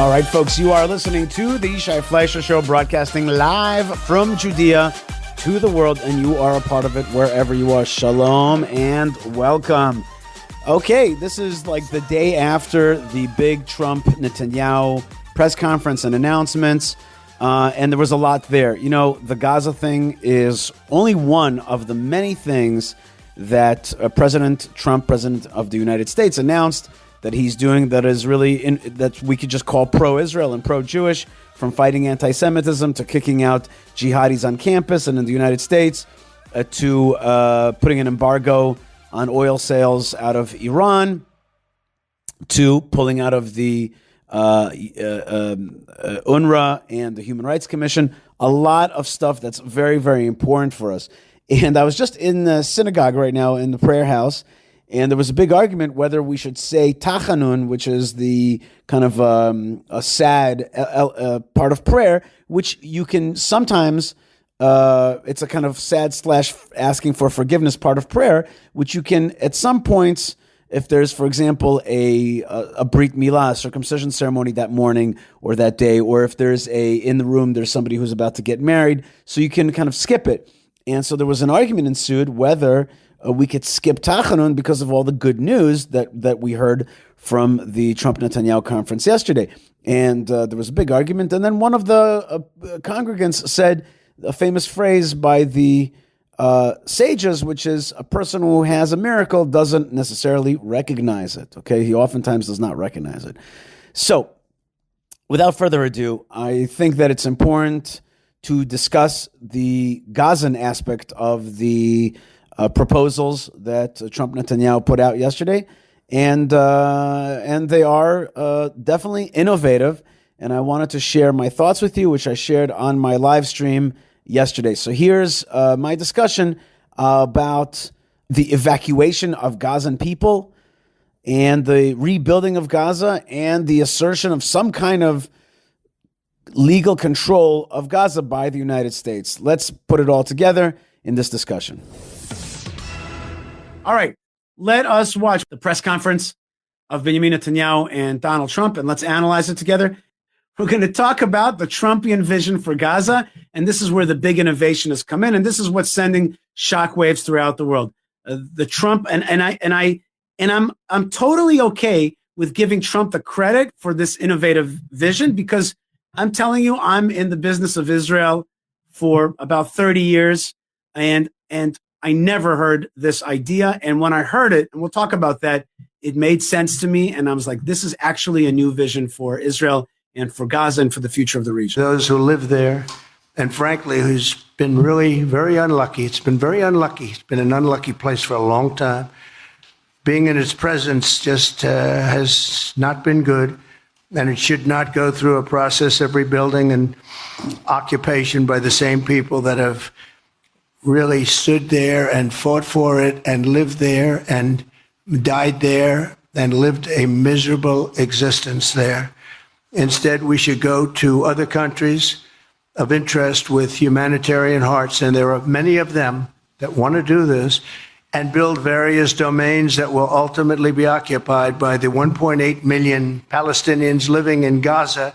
All right, folks, you are listening to the Yishai Fleisher Show, broadcasting live from Judea to the world, and you are a part of it wherever you are. Shalom and welcome. Okay, this is like the day after the big Trump-Netanyahu press conference and announcements, and there was a lot there. You know, the Gaza thing is only one of the many things that President Trump, President of the United States, announced that he's doing that is really, that we could just call pro-Israel and pro-Jewish, from fighting anti-Semitism to kicking out jihadis on campus and in the United States, to putting an embargo on oil sales out of Iran, to pulling out of the UNRWA and the Human Rights Commission. A lot of stuff that's very, very important for us. And I was just in the synagogue right now in the prayer house, and there was a big argument whether we should say tachanun, which is the kind of a sad part of prayer, which you can sometimes, it's a kind of sad / asking for forgiveness part of prayer, which you can at some points, if there's, for example, a brit milah, a circumcision ceremony that morning or that day, or if there's in the room, there's somebody who's about to get married, so you can kind of skip it. And so there was an argument ensued whether we could skip Tachanun because of all the good news that we heard from the Trump-Netanyahu conference yesterday. And there was a big argument. And then one of the congregants said a famous phrase by the sages, which is, a person who has a miracle doesn't necessarily recognize it. Okay, he oftentimes does not recognize it. So, without further ado, I think that it's important to discuss the Gazan aspect of the proposals that Trump Netanyahu put out yesterday, and they are definitely innovative. And I wanted to share my thoughts with you, which I shared on my live stream yesterday. So here's my discussion about the evacuation of Gazan people and the rebuilding of Gaza and the assertion of some kind of legal control of Gaza by the United States. Let's put it all together in this discussion. All right, let us watch the press conference of Benjamin Netanyahu and Donald Trump, and let's analyze it together. We're going to talk about the Trumpian vision for Gaza, and this is where the big innovation has come in, and this is what's sending shockwaves throughout the world. The Trump I'm totally okay with giving Trump the credit for this innovative vision, because I'm telling you, I'm in the business of Israel for about 30 years, and I never heard this idea. And when I heard it, and we'll talk about that, it made sense to me. And I was like, this is actually a new vision for Israel and for Gaza and for the future of the region. Those who live there, and frankly, who's been really very unlucky. It's been very unlucky. It's been an unlucky place for a long time. Being in its presence just has not been good. And it should not go through a process of rebuilding and occupation by the same people that have really stood there and fought for it and lived there and died there and lived a miserable existence there. Instead, we should go to other countries of interest with humanitarian hearts, and there are many of them that want to do this, and build various domains that will ultimately be occupied by the 1.8 million Palestinians living in Gaza,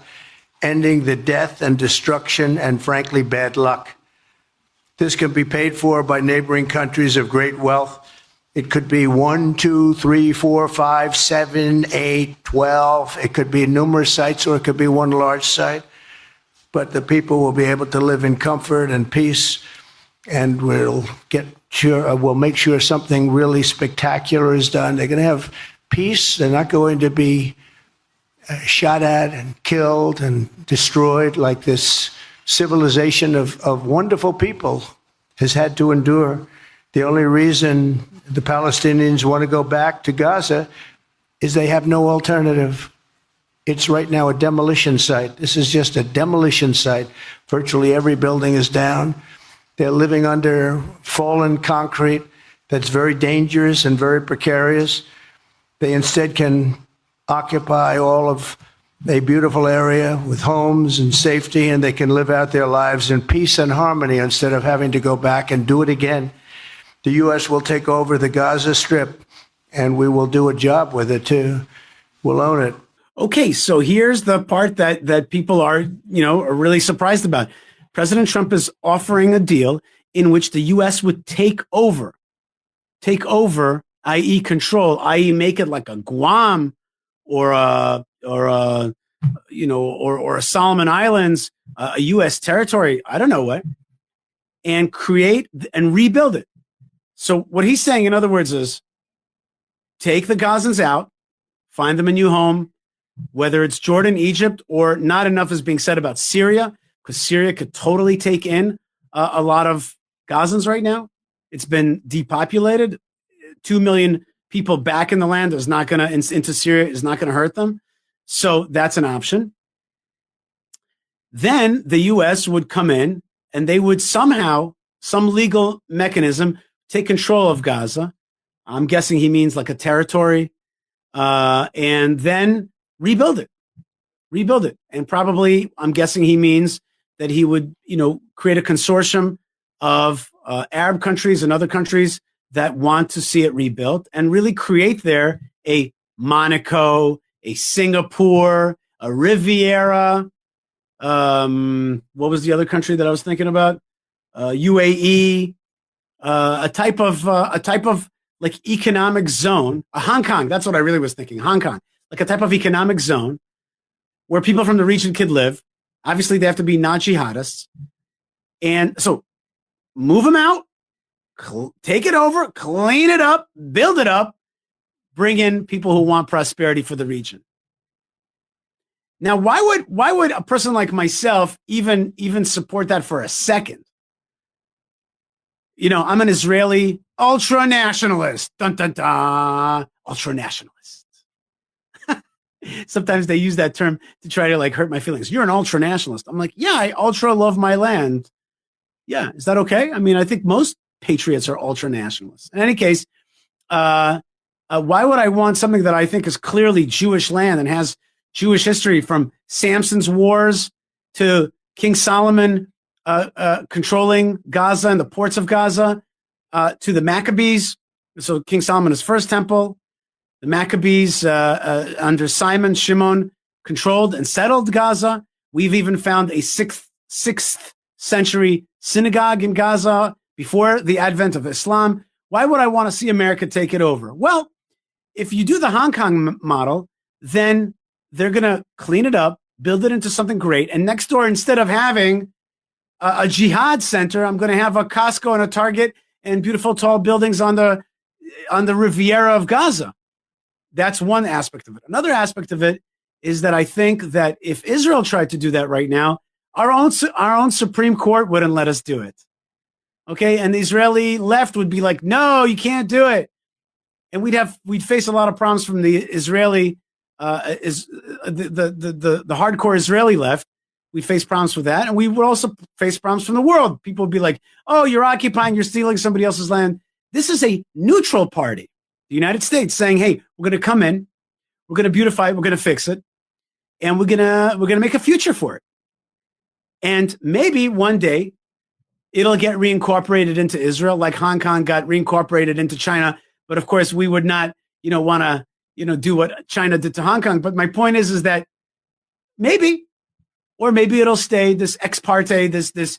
ending the death and destruction and, frankly, bad luck. This can be paid for by neighboring countries of great wealth. It could be 1, 2, 3, 4, 5, 7, 8, 12. It could be numerous sites, or it could be one large site. But the people will be able to live in comfort and peace, and we'll make sure something really spectacular is done. They're going to have peace. They're not going to be shot at and killed and destroyed like this civilization of wonderful people has had to endure. The only reason the Palestinians want to go back to Gaza is they have no alternative. It's right now a demolition site. This is just a demolition site. Virtually every building is down. They're living under fallen concrete that's very dangerous and very precarious. They instead can occupy all of a beautiful area with homes and safety, and they can live out their lives in peace and harmony instead of having to go back and do it again. The U.S. will take over the Gaza Strip, and we will do a job with it too. We'll own it. Okay, so here's the part that people are really surprised about. President Trump is offering a deal in which the U.S. would take over, i.e., control, i.e., make it like a Guam or a Solomon Islands, a U.S. territory. I don't know what, and create and rebuild it. So what he's saying, in other words, is take the Gazans out, find them a new home, whether it's Jordan, Egypt, or not enough is being said about Syria, because Syria could totally take in a lot of Gazans right now. It's been depopulated. 2 million people back in the land is not going to, into Syria, is not going to hurt them. So that's an option. Then the U.S. would come in and they would somehow, some legal mechanism, take control of Gaza. I'm guessing he means like a territory, and then rebuild it. And probably, I'm guessing he means that he would, create a consortium of Arab countries and other countries that want to see it rebuilt and really create there a Monaco, a Singapore, a Riviera. What was the other country that I was thinking about? UAE, a type of like economic zone, a Hong Kong. That's what I really was thinking. Hong Kong, like a type of economic zone where people from the region could live. Obviously, they have to be not jihadists. And so move them out, take it over, clean it up, build it up, bring in people who want prosperity for the region. Now, why would a person like myself even support that for a second? I'm an Israeli ultra-nationalist. Dun, dun, dun. Ultra-nationalist. Sometimes they use that term to try to hurt my feelings. You're an ultra-nationalist. I'm like, yeah, I ultra love my land. Yeah, is that okay? I mean, I think most patriots are ultra-nationalists. In any case, why would I want something that I think is clearly Jewish land and has Jewish history, from Samson's wars to King Solomon controlling Gaza and the ports of Gaza, to the Maccabees. So King Solomon's first temple, the Maccabees under Simon, Shimon controlled and settled Gaza. We've even found a sixth century synagogue in Gaza before the advent of Islam. Why would I want to see America take it over? Well, if you do the Hong Kong model, then they're going to clean it up, build it into something great. And next door, instead of having a jihad center, I'm going to have a Costco and a Target and beautiful tall buildings on the Riviera of Gaza. That's one aspect of it. Another aspect of it is that I think that if Israel tried to do that right now, our own Supreme Court wouldn't let us do it. Okay, and the Israeli left would be like, no, you can't do it. And we'd face a lot of problems from the Israeli the hardcore Israeli left. We'd face problems with that. And we would also face problems from the world. People would be like, oh, you're occupying, you're stealing somebody else's land. This is a neutral party, the United States, saying, hey, we're going to come in, we're going to beautify it, we're going to fix it, and we're going to make a future for it. And maybe one day it'll get reincorporated into Israel, like Hong Kong got reincorporated into China. But of course, we would not, want to, do what China did to Hong Kong. But my point is that maybe it'll stay this ex parte, this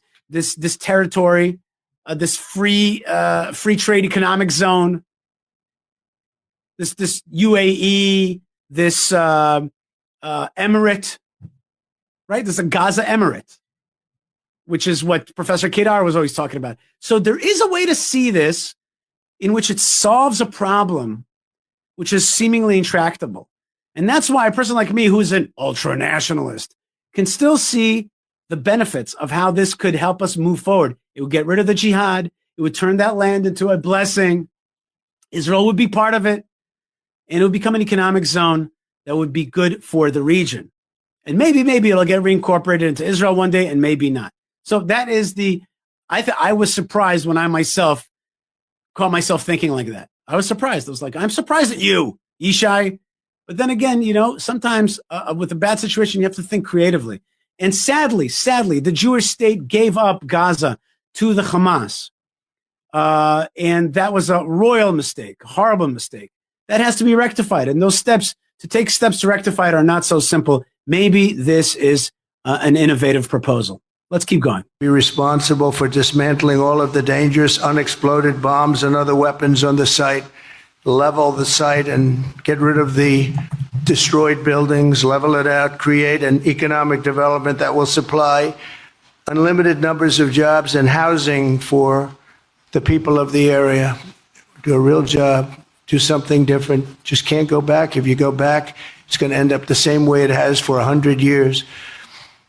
territory, this free trade economic zone, this UAE, this emirate, right? This is a Gaza emirate, which is what Professor Kedar was always talking about. So there is a way to see this in which it solves a problem which is seemingly intractable. And that's why a person like me, who's an ultra-nationalist, can still see the benefits of how this could help us move forward. It would get rid of the jihad. It would turn that land into a blessing. Israel would be part of it. And it would become an economic zone that would be good for the region. And maybe it'll get reincorporated into Israel one day, and maybe not. So that is I was surprised when I myself caught myself thinking like that. I was surprised. I was like, I'm surprised at you, Yishai. But then again, sometimes with a bad situation, you have to think creatively. And sadly, the Jewish state gave up Gaza to the Hamas. And that was a royal mistake, a horrible mistake. That has to be rectified. And those steps to take steps to rectify it are not so simple. Maybe this is an innovative proposal. Let's keep going. Be responsible for dismantling all of the dangerous unexploded bombs and other weapons on the site, level the site and get rid of the destroyed buildings, level it out, create an economic development that will supply unlimited numbers of jobs and housing for the people of the area. Do a real job, do something different. Just can't go back. If you go back, it's going to end up the same way it has for 100 years.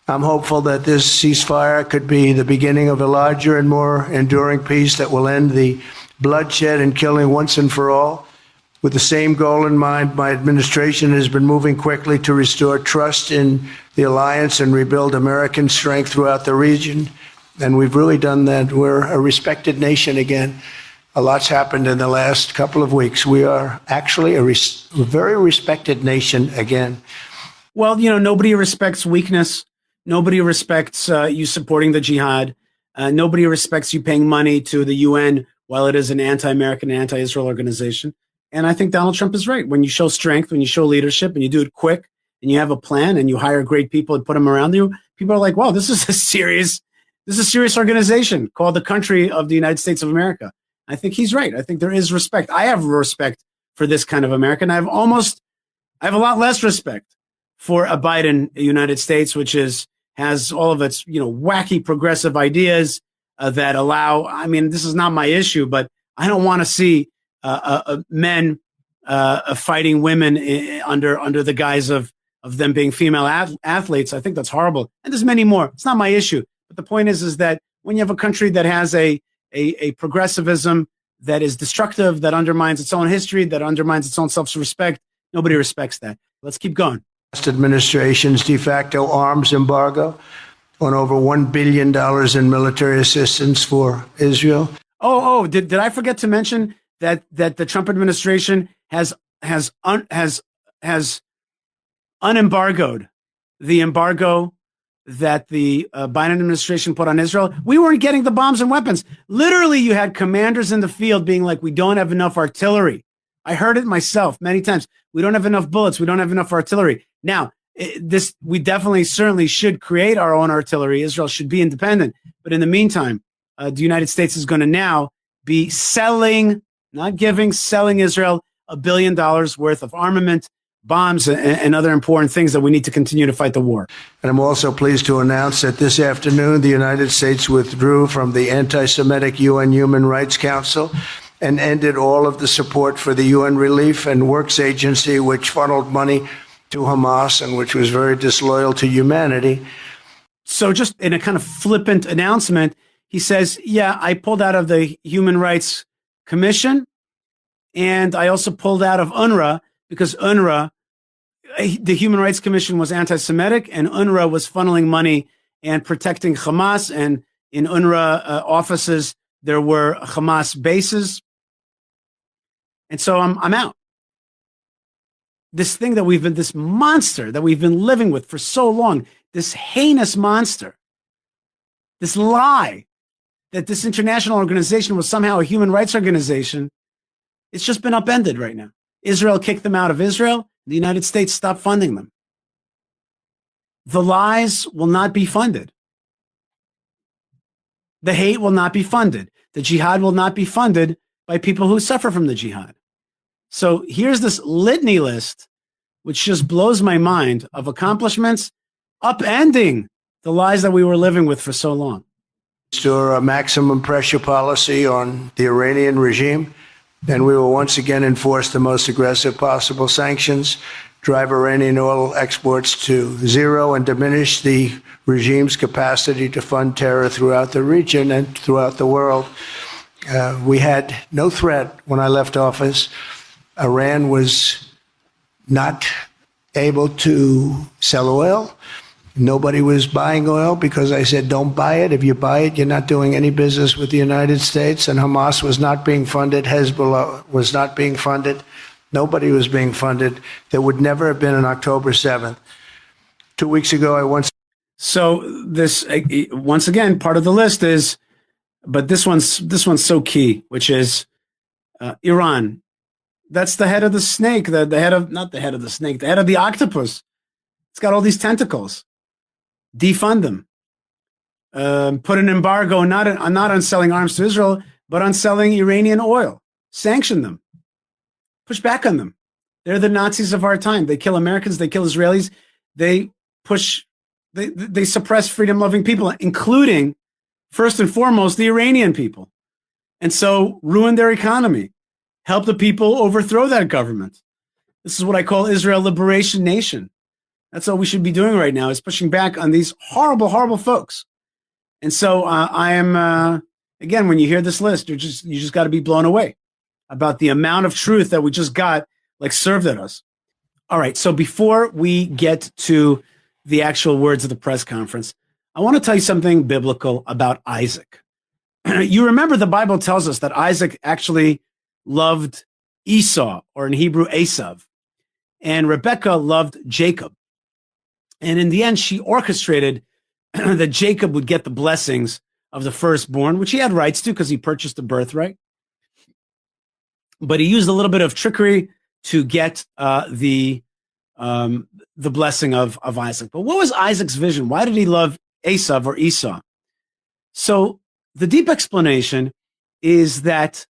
I'm hopeful that this ceasefire could be the beginning of a larger and more enduring peace that will end the bloodshed and killing once and for all. With the same goal in mind, my administration has been moving quickly to restore trust in the alliance and rebuild American strength throughout the region. And we've really done that. We're a respected nation again. A lot's happened in the last couple of weeks. We are actually a very respected nation again. Well, nobody respects weakness. Nobody respects you supporting the jihad. Nobody respects you paying money to the UN while it is an anti-American, anti-Israel organization. And I think Donald Trump is right. When you show strength, when you show leadership, and you do it quick, and you have a plan, and you hire great people and put them around you, people are like, "Wow, this is a serious organization called the country of the United States of America." I think he's right. I think there is respect. I have respect for this kind of America. And I have a lot less respect for a Biden United States, which has all of its, wacky progressive ideas that allow, this is not my issue, but I don't want to see men fighting women under the guise of them being female athletes. I think that's horrible. And there's many more. It's not my issue. But the point is that when you have a country that has a progressivism that is destructive, that undermines its own history, that undermines its own self-respect, nobody respects that. Let's keep going. Administration's de facto arms embargo on over $1 billion in military assistance for Israel. Did I forget to mention that the Trump administration has unembargoed the embargo that the Biden administration put on Israel? We weren't getting the bombs and weapons. Literally, you had commanders in the field being like, "We don't have enough artillery." I heard it myself many times. We don't have enough bullets. We don't have enough artillery. Now, we definitely, certainly should create our own artillery. Israel should be independent. But in the meantime, the United States is going to now be selling, not giving, selling Israel $1 billion worth of armament, bombs, and other important things that we need to continue to fight the war. And I'm also pleased to announce that this afternoon, the United States withdrew from the anti-Semitic UN Human Rights Council and ended all of the support for the UN Relief and Works Agency, which funneled money to Hamas and which was very disloyal to humanity. So just in a kind of flippant announcement, he says, yeah, I pulled out of the Human Rights Commission, and I also pulled out of UNRWA because UNRWA, the Human Rights Commission, was anti-Semitic, and UNRWA was funneling money and protecting Hamas. And in UNRWA offices, there were Hamas bases. And so I'm out. This thing that this monster that we've been living with for so long, this heinous monster, this lie that this international organization was somehow a human rights organization, it's just been upended right now. Israel kicked them out of Israel. The United States stopped funding them. The lies will not be funded. The hate will not be funded. The jihad will not be funded by people who suffer from the jihad. So here's this litany list, which just blows my mind, of accomplishments upending the lies that we were living with for so long. Restore a maximum pressure policy on the Iranian regime, and we will once again enforce the most aggressive possible sanctions, drive Iranian oil exports to zero, and diminish the regime's capacity to fund terror throughout the region and throughout the world. We had no threat when I left office. Iran was not able to sell oil. Nobody was buying oil because I said, don't buy it. If you buy it, you're not doing any business with the United States. And Hamas was not being funded. Hezbollah was not being funded. Nobody was being funded. There would never have been an October 7th. 2 weeks ago, So this, once again, part of the list is, but this one's so key, which is Iran. That's the head of the snake, the head of, not the head of the snake, the head of the octopus. It's got all these tentacles. Defund them. Put an embargo not on selling arms to Israel, but on selling Iranian oil. Sanction them. Push back on them. They're the Nazis of our time. They kill Americans. They kill Israelis. They suppress freedom-loving people, including, first and foremost, the Iranian people. And so ruin their economy. Help the people overthrow that government. This is what I call Israel Liberation Nation. That's all we should be doing right now, is pushing back on these horrible, horrible folks. And so I am, again, when you hear this list, you just got to be blown away about the amount of truth that we just got, like, served at us. All right, so before we get to the actual words of the press conference, I want to tell you something biblical about Isaac. You remember the Bible tells us that Isaac actually loved Esau, or in Hebrew, Esav, and Rebekah loved Jacob. And in the end, she orchestrated that Jacob would get the blessings of the firstborn, which he had rights to because he purchased the birthright. But he used a little bit of trickery to get the blessing of Isaac. But what was Isaac's vision? Why did he love Esav or Esau? So the deep explanation is that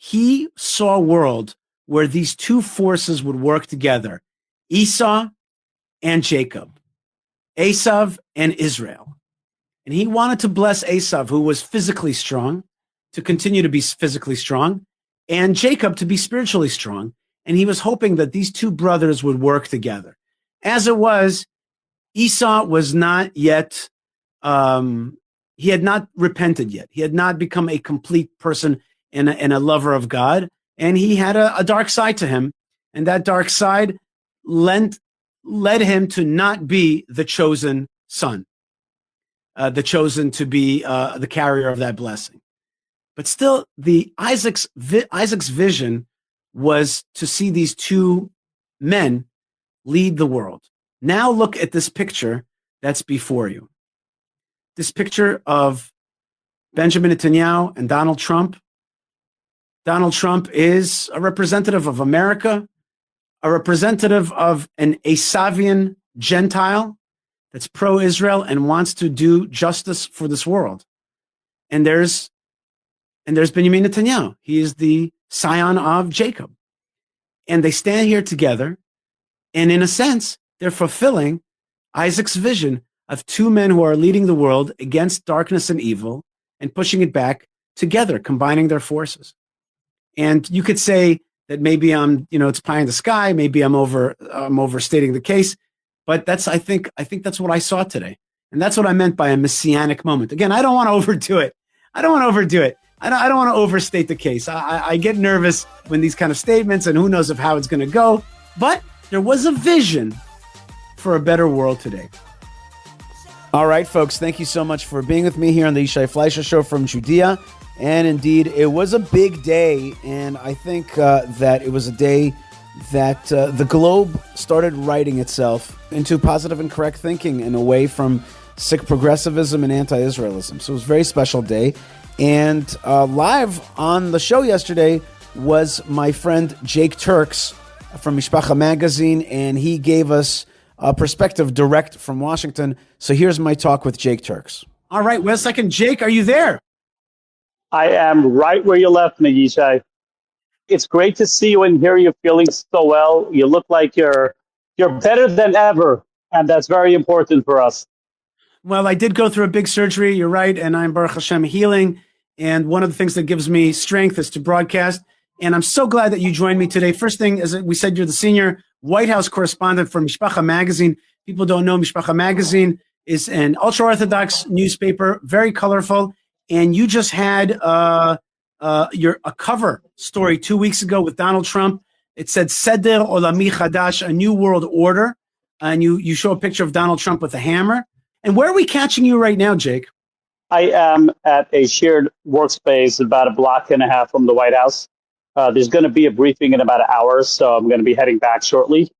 he saw a world where these two forces would work together, Esau and Jacob, Esav and Israel. And he wanted to bless Esav, who was physically strong, to continue to be physically strong, and Jacob to be spiritually strong. And he was hoping that these two brothers would work together. As it was, Esau was not yet, he had not repented yet. He had not become a complete person and a lover of God. And he had a dark side to him. And that dark side led him to not be the chosen son, the chosen to be the carrier of that blessing. But still, Isaac's vision was to see these two men lead the world. Now look at this picture that's before you. This picture of Benjamin Netanyahu and Donald Trump. Donald Trump is a representative of America, a representative of an Esavian Gentile that's pro-Israel and wants to do justice for this world. And there's Benjamin Netanyahu. He is the scion of Jacob. And they stand here together, and in a sense, they're fulfilling Isaac's vision of two men who are leading the world against darkness and evil and pushing it back together, combining their forces. And you could say that maybe it's pie in the sky, maybe I'm overstating the case, but I think that's what I saw today. And that's what I meant by a messianic moment. Again, I don't want to overdo it. I don't want to overstate the case. I get nervous when these kind of statements, and who knows how it's going to go. But there was a vision for a better world today. All right, folks, thank you so much for being with me here on the Yishai Fleisher Show from Judea. And indeed, it was a big day, and I think that it was a day that the globe started righting itself into positive and correct thinking and away from sick progressivism and anti-Israelism. So it was a very special day. And live on the show yesterday was my friend Jake Turks from Mishpacha Magazine, and he gave us a perspective direct from Washington. So here's my talk with Jake Turks. All right, wait a second. Jake, are you there? I am right where you left me, Yishai. It's great to see you and hear you feeling so well. You look like you're better than ever, and that's very important for us. Well, I did go through a big surgery, you're right, and I'm, Baruch Hashem, healing. And one of the things that gives me strength is to broadcast. And I'm so glad that you joined me today. First thing, as we said, you're the senior White House correspondent for Mishpacha Magazine. People don't know Mishpacha Magazine is an ultra-Orthodox newspaper, very colorful. And you just had a cover story 2 weeks ago with Donald Trump. It said Seder Olami Chadash, a new world order. And you show a picture of Donald Trump with a hammer. And where are we catching you right now, Jake? I am at a shared workspace about a block and a half from the White House. There's going to be a briefing in about an hour, so I'm going to be heading back shortly.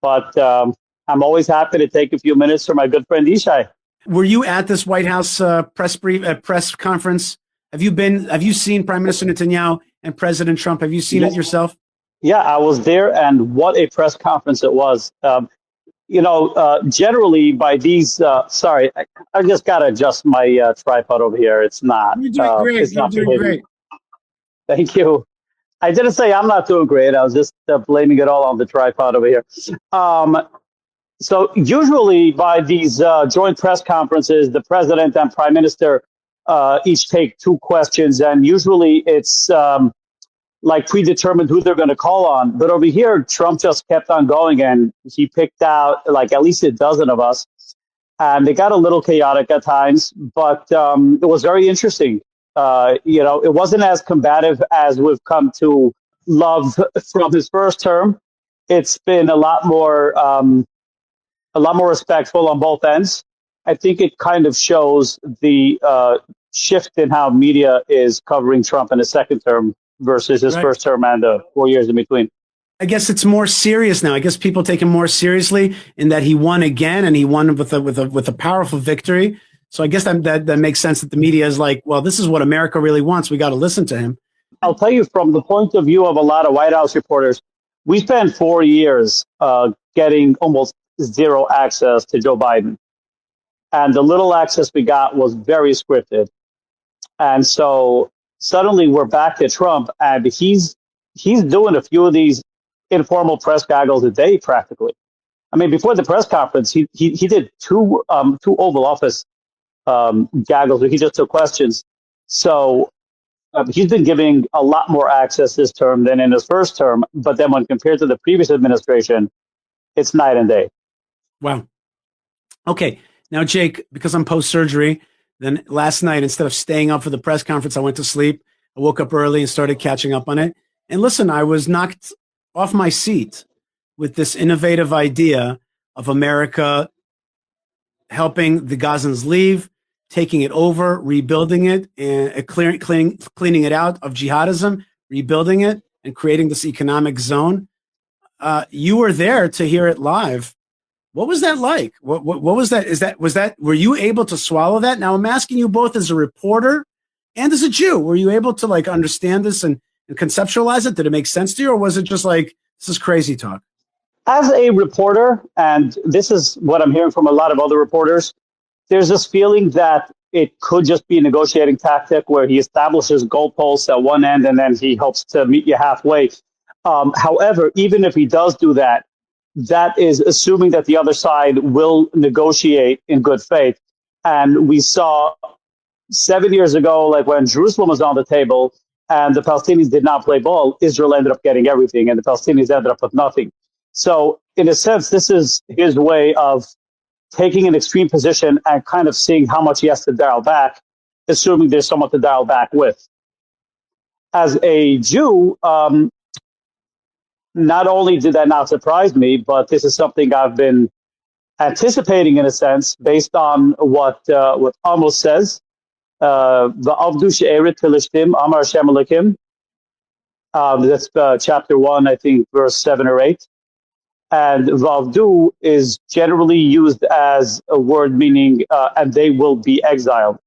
But I'm always happy to take a few minutes for my good friend Yishai. Were you at this White House press conference? Have you seen Prime Minister Netanyahu and President Trump? Have you seen it yourself? Yeah, I was there, and what a press conference it was. Generally by these, I just got to adjust my tripod over here. It's not, You're doing great. it's You're not doing behaving. great. Thank you. I didn't say I'm not doing great. I was just blaming it all on the tripod over here. So usually by these joint press conferences, the president and prime minister each take two questions, and usually it's like predetermined who they're going to call on. But over here, Trump just kept on going, and he picked out like at least a dozen of us. And they got a little chaotic at times, but it was very interesting. It wasn't as combative as we've come to love from his first term. It's been a lot more respectful on both ends. I think it kind of shows the shift in how media is covering Trump in his second term versus his first term and the 4 years in between. I guess it's more serious now. I guess people take him more seriously in that he won again, and he won with a powerful victory. So I guess that makes sense that the media is like, well, this is what America really wants. We got to listen to him. I'll tell you, from the point of view of a lot of White House reporters, we spent 4 years getting almost zero access to Joe Biden. And the little access we got was very scripted. And so suddenly we're back to Trump, and he's doing a few of these informal press gaggles a day practically. I mean, before the press conference, he did two Oval Office gaggles where he just took questions. So he's been giving a lot more access this term than in his first term. But then when compared to the previous administration, it's night and day. Wow. Okay. Now, Jake, because I'm post-surgery, then last night, instead of staying up for the press conference, I went to sleep. I woke up early and started catching up on it. And listen, I was knocked off my seat with this innovative idea of America helping the Gazans leave, taking it over, rebuilding it, and cleaning it out of jihadism, rebuilding it, and creating this economic zone. You were there to hear it live. What was that like? What was that? Were you able to swallow that? Now I'm asking you both as a reporter and as a Jew. Were you able to like understand this and conceptualize it? Did it make sense to you, or was it just like, this is crazy talk? As a reporter, and this is what I'm hearing from a lot of other reporters, there's this feeling that it could just be a negotiating tactic where he establishes goalposts at one end and then he hopes to meet you halfway. However, even if he does do that, that is assuming that the other side will negotiate in good faith. And we saw 7 years ago, like when Jerusalem was on the table and the Palestinians did not play ball, Israel ended up getting everything and the Palestinians ended up with nothing. So in a sense, this is his way of taking an extreme position and kind of seeing how much he has to dial back, assuming there's someone to dial back with. As a Jew, not only did that not surprise me, but this is something I've been anticipating in a sense, based on what Amos says. V'avdu she'eret Philishtim, Amar Hashem Elokim. That's chapter 1, I think, verse 7 or 8. And Vavdu is generally used as a word meaning, and they will be exiled.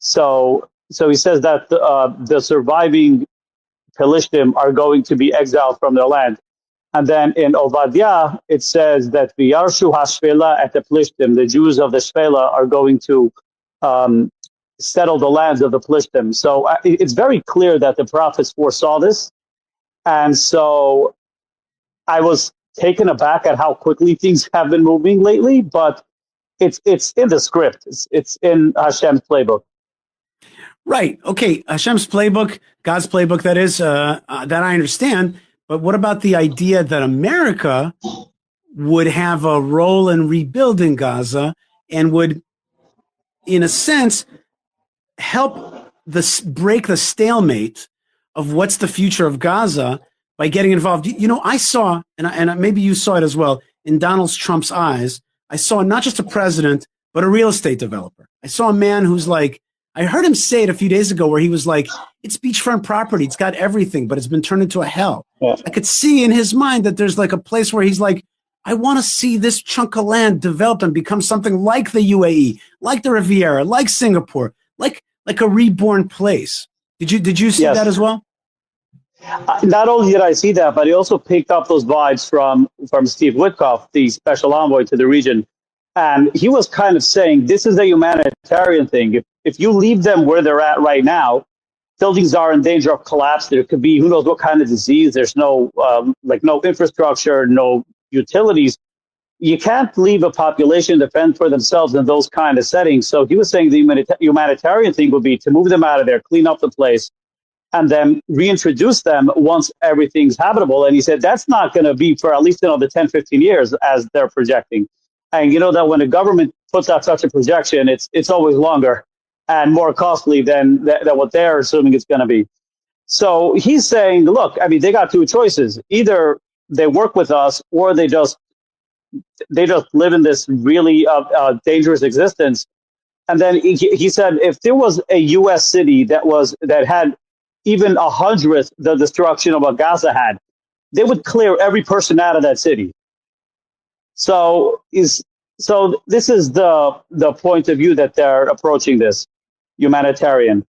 So he says that the surviving Pelishtim are going to be exiled from their land. And then in Obadiah, it says that V'yarshu hashvela at the Pelishtim, the Jews of the Shvela are going to settle the lands of the Pelishtim. So it's very clear that the prophets foresaw this. And so I was taken aback at how quickly things have been moving lately, but it's in the script. It's in Hashem's playbook. Right. Okay. Hashem's playbook, God's playbook, that is, that I understand. But what about the idea that America would have a role in rebuilding Gaza and would, in a sense, help break the stalemate of what's the future of Gaza by getting involved? You know, I saw, and maybe you saw it as well, in Donald Trump's eyes, I saw not just a president, but a real estate developer. I saw a man who's like, I heard him say it a few days ago where he was like, it's beachfront property. It's got everything, but it's been turned into a hell. Yeah. I could see in his mind that there's like a place where he's like, I want to see this chunk of land develop and become something like the UAE, like the Riviera, like Singapore, like a reborn place. Did you see that as well? Not only did I see that, but I also picked up those vibes from Steve Witkoff, the special envoy to the region. And he was kind of saying, this is a humanitarian thing. If you leave them where they're at right now, buildings are in danger of collapse. There could be who knows what kind of disease. There's no no infrastructure, no utilities. You can't leave a population to fend for themselves in those kind of settings. So he was saying the humanitarian thing would be to move them out of there, clean up the place, and then reintroduce them once everything's habitable. And he said that's not going to be for at least another 10, 15 years as they're projecting. And you know that when the government puts out such a projection, it's always longer and more costly than what they're assuming it's going to be. So he's saying, look, I mean, they got two choices. Either they work with us or they just live in this really dangerous existence. And then he said, if there was a U.S. city that had even 100th the destruction of what Gaza had, they would clear every person out of that city. So this is the point of view that they're approaching this humanitarian.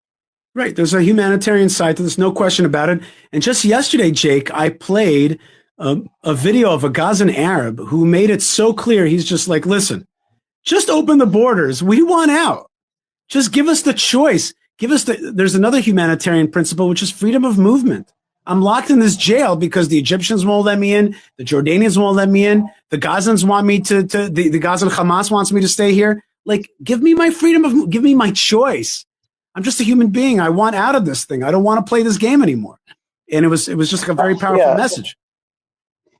Right. There's a humanitarian side to this, no question about it. And just yesterday, Jake, I played a video of a Gazan Arab who made it so clear. He's just like, listen, just open the borders. We want out. Just give us the choice. There's another humanitarian principle, which is freedom of movement. I'm locked in this jail because the Egyptians won't let me in. The Jordanians won't let me in. The Gazans want me the Gazan Hamas wants me to stay here. Like, give me my freedom give me my choice. I'm just a human being. I want out of this thing. I don't want to play this game anymore. And it was just a very powerful message.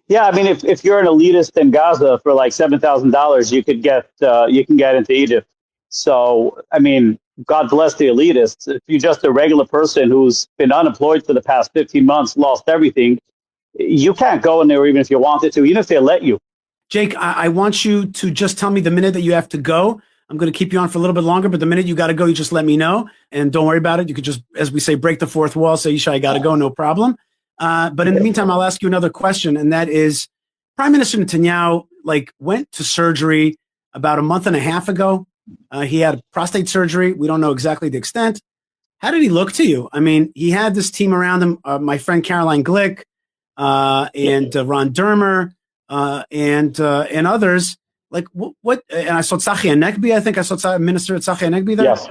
Yeah, I mean, if you're an elitist in Gaza for like $7,000, you can get into Egypt. So, I mean, God bless the elitists. If you're just a regular person who's been unemployed for the past 15 months, lost everything, you can't go in there even if you wanted to, even if they let you. Jake, I want you to just tell me the minute that you have to go. I'm going to keep you on for a little bit longer, but the minute you got to go, you just let me know. And don't worry about it. You could just, as we say, break the fourth wall, say, Yishai, I got to go, no problem. But in the meantime, I'll ask you another question, and that is, Prime Minister Netanyahu went to surgery about a month and a half ago. He had prostate surgery. We don't know exactly the extent. How did he look to you? I mean, he had this team around him, my friend Caroline Glick and Ron Dermer and others. Like what? And I saw Tzachi Hanegbi. I think I saw Minister Tzachi Hanegbi there. Yes.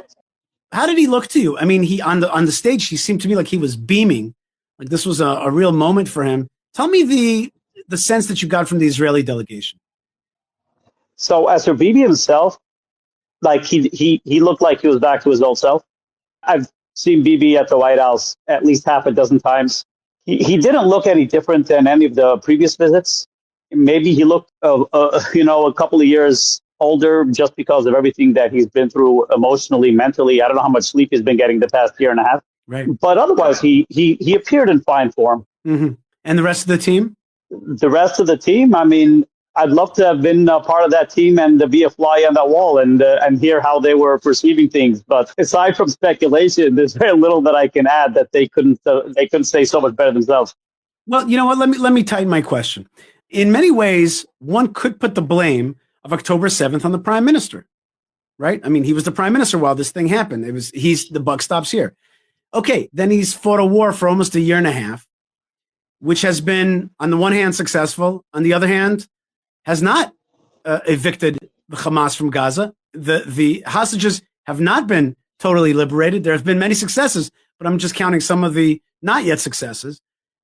How did he look to you? I mean, he on the stage, he seemed to me like he was beaming. Like this was a real moment for him. Tell me the sense that you got from the Israeli delegation. So as for Bibi himself, like he looked like he was back to his old self. I've seen Bibi at the White House at least half a dozen times. He didn't look any different than any of the previous visits. Maybe he looked, a couple of years older just because of everything that he's been through emotionally, mentally. I don't know how much sleep he's been getting the past year and a half. Right. But otherwise, he appeared in fine form. Mm-hmm. And the rest of the team? The rest of the team, I mean, I'd love to have been a part of that team and to be a fly on that wall and hear how they were perceiving things. But aside from speculation, there's very little that I can add that they couldn't say so much better themselves. Well, you know what? Let me tighten my question. In many ways, one could put the blame of October 7th on the prime minister, right? I mean, he was the prime minister while this thing happened. The buck stops here. Okay, then he's fought a war for almost a year and a half, which has been, on the one hand, successful. On the other hand, has not evicted the Hamas from Gaza. The hostages have not been totally liberated. There have been many successes, but I'm just counting some of the not yet successes.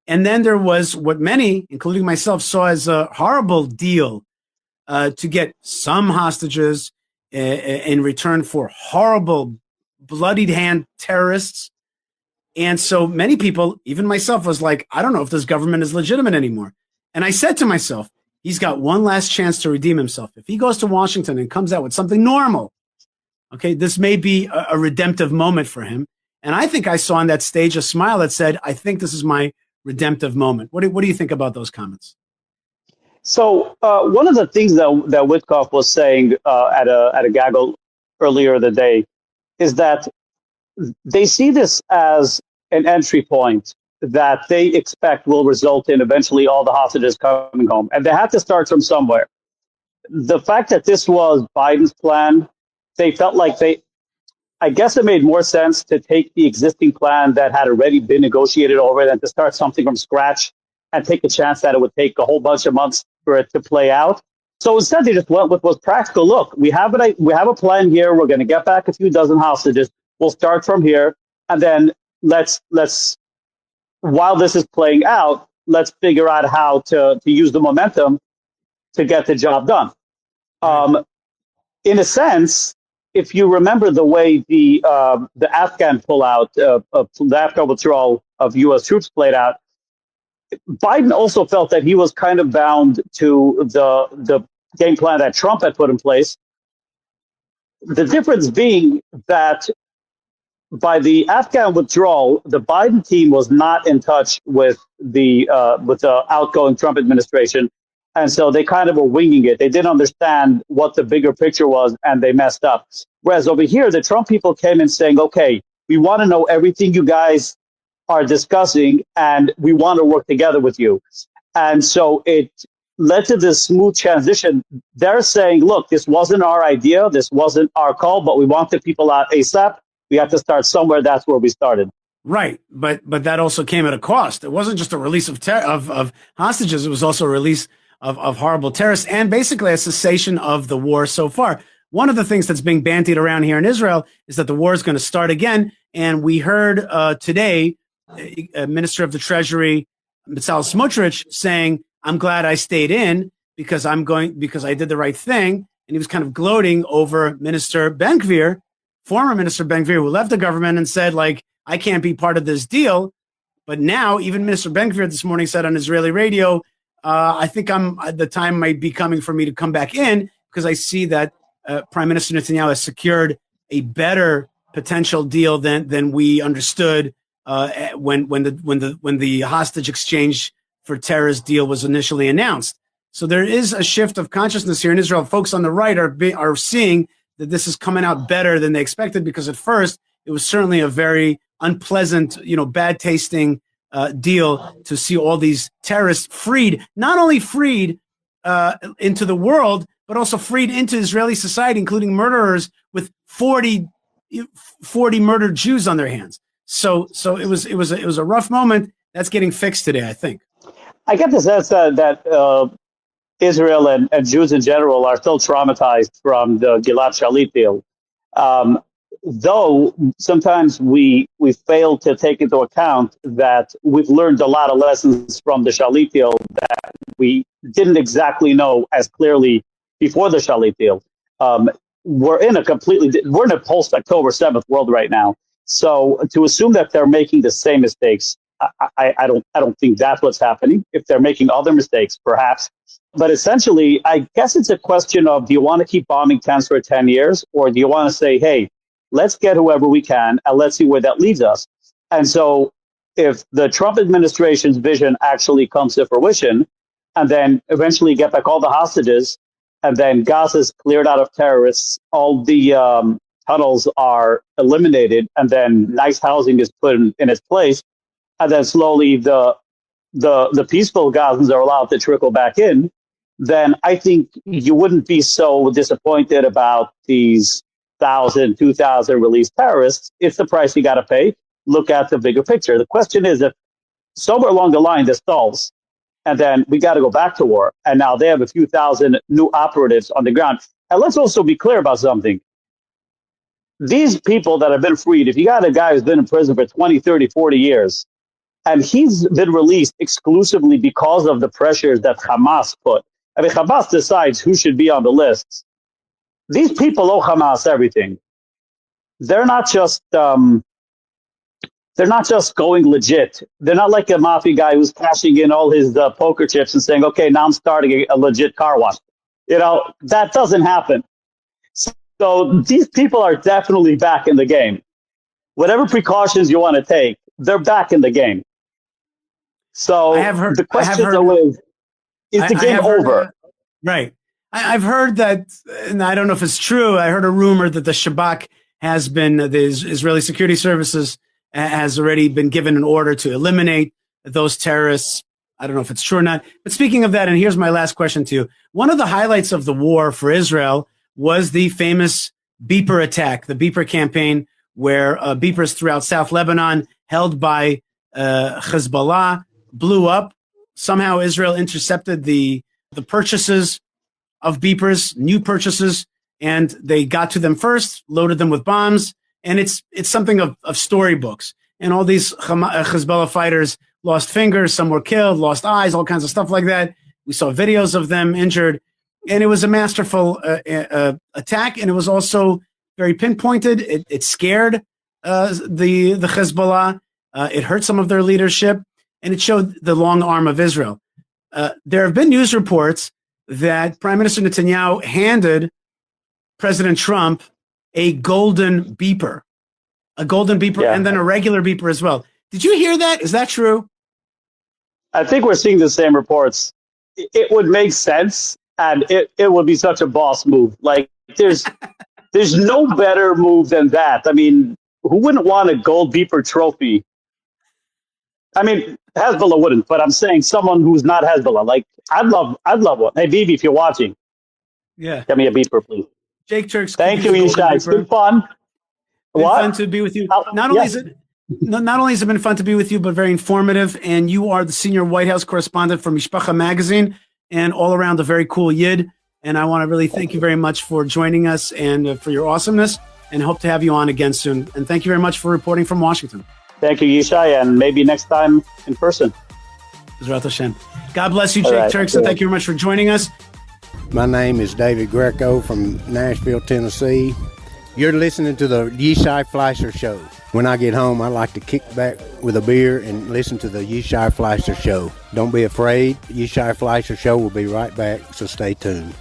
And then there was what many, including myself, saw as a horrible deal to get some hostages in return for horrible, bloodied hand terrorists. And so many people, even myself, was like, I don't know if this government is legitimate anymore. And I said to myself, he's got one last chance to redeem himself. If he goes to Washington and comes out with something normal, okay, this may be a redemptive moment for him. And I think I saw on that stage a smile that said, I think this is my redemptive moment. What do you think about those comments? So one of the things that Witkoff was saying at a gaggle earlier the day is that they see this as an entry point that they expect will result in eventually all the hostages coming home. And they have to start from somewhere. The fact that this was Biden's plan, they felt like I guess it made more sense to take the existing plan that had already been negotiated over than to start something from scratch and take a chance that it would take a whole bunch of months for it to play out. So instead, they just went with what's practical. Look, we have a plan here. We're going to get back a few dozen hostages. We'll start from here, and then let's while this is playing out, let's figure out how to use the momentum to get the job done. In a sense, if you remember the way the Afghan pullout, the Afghan withdrawal of U.S. troops played out, Biden also felt that he was kind of bound to the game plan that Trump had put in place. The difference being that by the Afghan withdrawal, the Biden team was not in touch with the outgoing Trump administration. And so they kind of were winging it. They didn't understand what the bigger picture was, and they messed up. Whereas over here, the Trump people came in saying, okay, we want to know everything you guys are discussing, and we want to work together with you. And so it led to this smooth transition. They're saying, look, this wasn't our idea. This wasn't our call, but we want the people out ASAP. We have to start somewhere. That's where we started. Right. But that also came at a cost. It wasn't just a release of hostages. It was also a release of horrible terrorists and basically a cessation of the war so far. One of the things that's being bandied around here in Israel is that the war is going to start again. And we heard today, Minister of the Treasury, Bezalel Smotrich, saying, I'm glad I stayed in because I did the right thing. And he was kind of gloating over Minister Ben-Gvir, former Minister Ben-Gvir, who left the government and said, like, I can't be part of this deal. But now even Minister Ben-Gvir this morning said on Israeli radio, I think the time might be coming for me to come back in because I see that Prime Minister Netanyahu has secured a better potential deal than we understood when the hostage exchange for terrorist deal was initially announced. So there is a shift of consciousness here in Israel. Folks on the right are seeing that this is coming out better than they expected because at first it was certainly a very unpleasant, bad tasting deal to see all these terrorists freed, not only freed into the world, but also freed into Israeli society, including murderers with 40 murdered Jews on their hands. So it was a rough moment. That's getting fixed today, I think. I get the sense that Israel and Jews in general are still traumatized from the Gilad Shalit deal. Though sometimes we fail to take into account that we've learned a lot of lessons from the Shalit deal that we didn't exactly know as clearly before the Shalit deal. We're in a post-October 7th world right now. So to assume that they're making the same mistakes, I don't think that's what's happening. If they're making other mistakes, perhaps. But essentially, I guess it's a question of, do you want to keep bombing tents for 10 years? Or do you want to say, hey, let's get whoever we can and let's see where that leads us? And so if the Trump administration's vision actually comes to fruition and then eventually get back all the hostages and then Gaza is cleared out of terrorists, all the tunnels are eliminated and then nice housing is put in its place, and then slowly the peaceful Gazans are allowed to trickle back in, then I think you wouldn't be so disappointed about these 1,000, 2,000 released terrorists. It's the price you got to pay. Look at the bigger picture. The question is, if somewhere along the line this stalls, and then we got to go back to war, and now they have a few thousand new operatives on the ground. And let's also be clear about something. These people that have been freed, if you got a guy who's been in prison for 20, 30, 40 years, and he's been released exclusively because of the pressures that Hamas put. I mean, Hamas decides who should be on the lists. These people owe Hamas everything. They're not just going legit. They're not like a mafia guy who's cashing in all his poker chips and saying, okay, now I'm starting a legit car wash. That doesn't happen. So these people are definitely back in the game. Whatever precautions you want to take, they're back in the game. So the question is the game over? Right. I've heard that, and I don't know if it's true. I heard a rumor that the Shabak the Israeli Security Services has already been given an order to eliminate those terrorists. I don't know if it's true or not. But speaking of that, and here's my last question to you. One of the highlights of the war for Israel was the famous beeper attack, the beeper campaign, where beepers throughout South Lebanon held by Hezbollah blew up. Somehow Israel intercepted the purchases of beepers, new purchases, and they got to them first, loaded them with bombs, and it's something of storybooks. And all these Hezbollah fighters lost fingers, some were killed, lost eyes, all kinds of stuff like that. We saw videos of them injured, and it was a masterful attack, and it was also very pinpointed. It scared the Hezbollah. It hurt some of their leadership, and it showed the long arm of Israel. There have been news reports that Prime Minister Netanyahu handed President Trump a golden beeper, and then a regular beeper as well. Did you hear that? Is that true? I think we're seeing the same reports. It would make sense, and it would be such a boss move. Like, there's no better move than that. I mean, who wouldn't want a gold beeper trophy? I mean, Hezbollah wouldn't, but I'm saying someone who's not Hezbollah. Like, I'd love one. Hey, Bibi, if you're watching, get me a beeper, please. Jake Turks. Thank you, Yishai. It's been fun. Fun to be with you. Not only has it been fun to be with you, but very informative. And you are the senior White House correspondent for Mishpacha magazine, and all around a very cool yid. And I want to really thank you very much for joining us and for your awesomeness, and hope to have you on again soon. And thank you very much for reporting from Washington. Thank you, Yishai, and maybe next time in person. Bezrat Hashem. God bless you, Jake Turks, and thank you very much for joining us. My name is David Greco from Nashville, Tennessee. You're listening to the Yishai Fleisher Show. When I get home, I like to kick back with a beer and listen to the Yishai Fleisher Show. Don't be afraid. Yishai Fleisher Show will be right back, so stay tuned.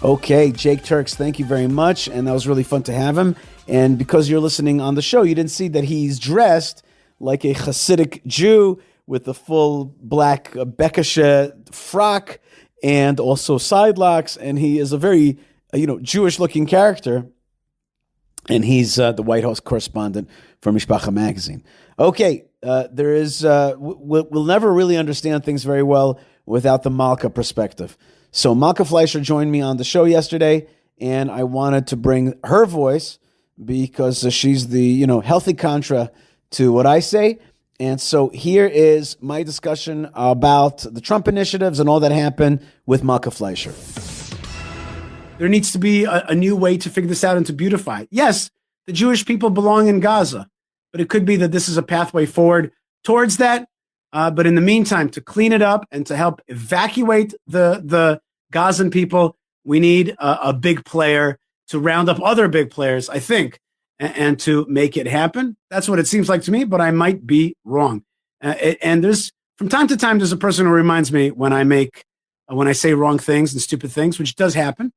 Okay, Jake Turks, thank you very much, and that was really fun to have him. And because you're listening on the show, you didn't see that he's dressed like a Hasidic Jew with the full black bekashe frock and also side locks, and he is a very Jewish-looking character, and he's the White House correspondent for Mishpacha magazine. Okay, there is we'll never really understand things very well without the Malka perspective. So Malka Fleisher joined me on the show yesterday, and I wanted to bring her voice because she's the healthy contra to what I say. And so here is my discussion about the Trump initiatives and all that happened with Malka Fleisher. There needs to be a new way to figure this out and to beautify it. Yes, the Jewish people belong in Gaza, but it could be that this is a pathway forward towards that. But in the meantime, to clean it up and to help evacuate the Gazan people, we need a big player to round up other big players, I think, and to make it happen. That's what it seems like to me, but I might be wrong. And there's, from time to time, there's a person who reminds me when I say wrong things and stupid things, which does happen.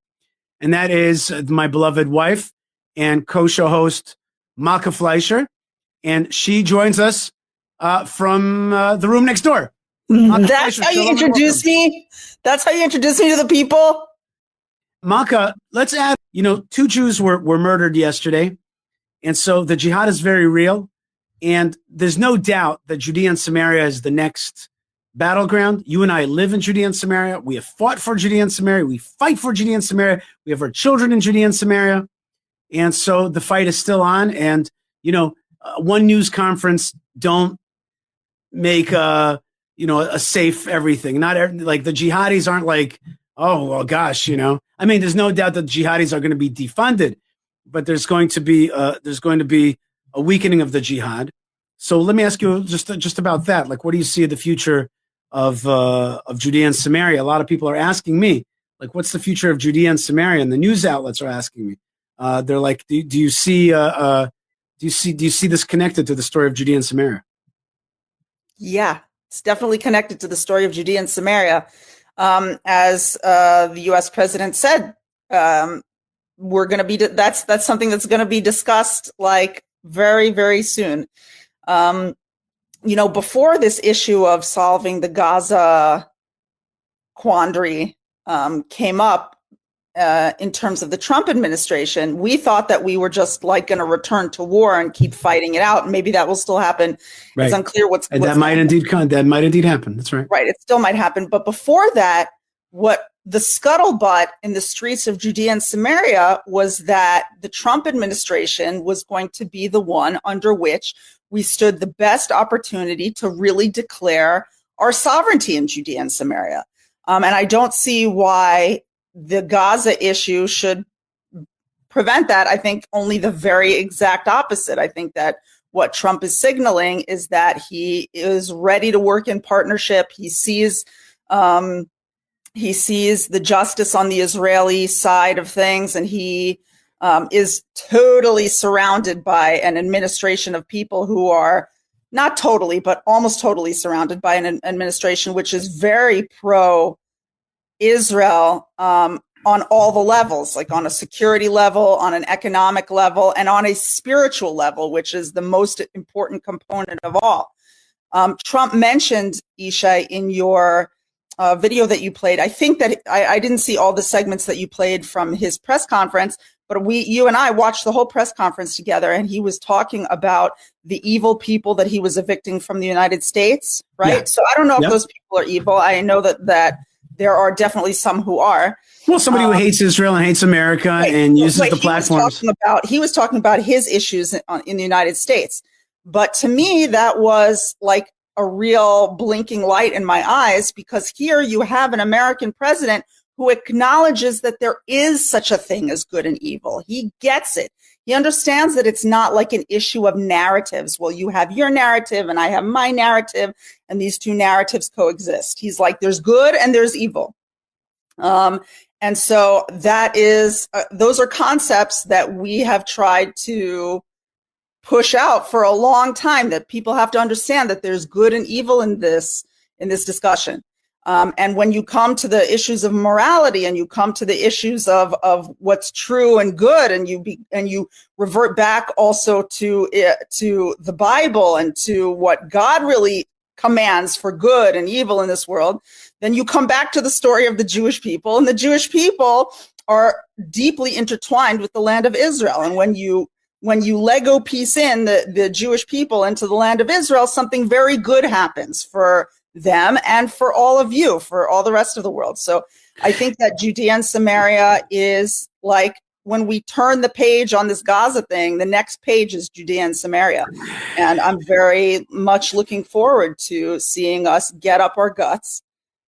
And that is my beloved wife and co-show host, Malka Fleisher. And she joins us from the room next door. That's how you introduce me? That's how you introduce me to the people? Malka, let's add, two Jews were murdered yesterday. And so the jihad is very real. And there's no doubt that Judea and Samaria is the next battleground. You and I live in Judea and Samaria. We have fought for Judea and Samaria. We fight for Judea and Samaria. We have our children in Judea and Samaria. And so the fight is still on. And, one news conference don't make a safe everything. Not like the jihadis aren't like, oh, well, gosh, I mean, there's no doubt that jihadis are going to be defunded, but there's going to be a weakening of the jihad. So let me ask you just about that. Like, what do you see of the future of Judea and Samaria? A lot of people are asking me, like, what's the future of Judea and Samaria? And the news outlets are asking me. They're like, do you see this connected to the story of Judea and Samaria? Yeah, it's definitely connected to the story of Judea and Samaria. As the U.S. president said, we're going to be that's something that's going to be discussed like very, very soon. Before this issue of solving the Gaza quandary came up in terms of the Trump administration, we thought that we were just like going to return to war and keep fighting it out. And maybe that will still happen. Right. It's unclear that might indeed happen. That's right. Right. It still might happen. But before that, what the scuttlebutt in the streets of Judea and Samaria was that the Trump administration was going to be the one under which we stood the best opportunity to really declare our sovereignty in Judea and Samaria. And I don't see why the Gaza issue should prevent that. I think only the very exact opposite. I think that what Trump is signaling is that he is ready to work in partnership. He sees the justice on the Israeli side of things, and he is totally surrounded by an administration of people who are not totally, but almost totally surrounded by an administration which is very pro-Israel on all the levels, like on a security level, on an economic level, and on a spiritual level, which is the most important component of all. Trump mentioned, Yishai, in your video that you played. I think that I didn't see all the segments that you played from his press conference, but you and I watched the whole press conference together, and he was talking about the evil people that he was evicting from the United States, right? Yeah. So I don't know if those people are evil. I know that there are definitely some who are. Well, somebody who hates Israel and hates America and uses the platforms. He was talking about his issues in the United States. But to me, that was like a real blinking light in my eyes, because here you have an American president who acknowledges that there is such a thing as good and evil. He gets it. He understands that it's not like an issue of narratives. Well, you have your narrative and I have my narrative, and these two narratives coexist. He's like, there's good and there's evil. And so that is, those are concepts that we have tried to push out for a long time, that people have to understand that there's good and evil in this discussion. And when you come to the issues of morality, and you come to the issues of what's true and good, and you revert back also to the Bible and to what God really commands for good and evil in this world, then you come back to the story of the Jewish people, and the Jewish people are deeply intertwined with the land of Israel. And when you Lego piece in the Jewish people into the land of Israel, something very good happens for them and for all of you, for all the rest of the world. So I think that Judea and Samaria is like, when we turn the page on this Gaza thing, the next page is Judea and Samaria. And I'm very much looking forward to seeing us get up our guts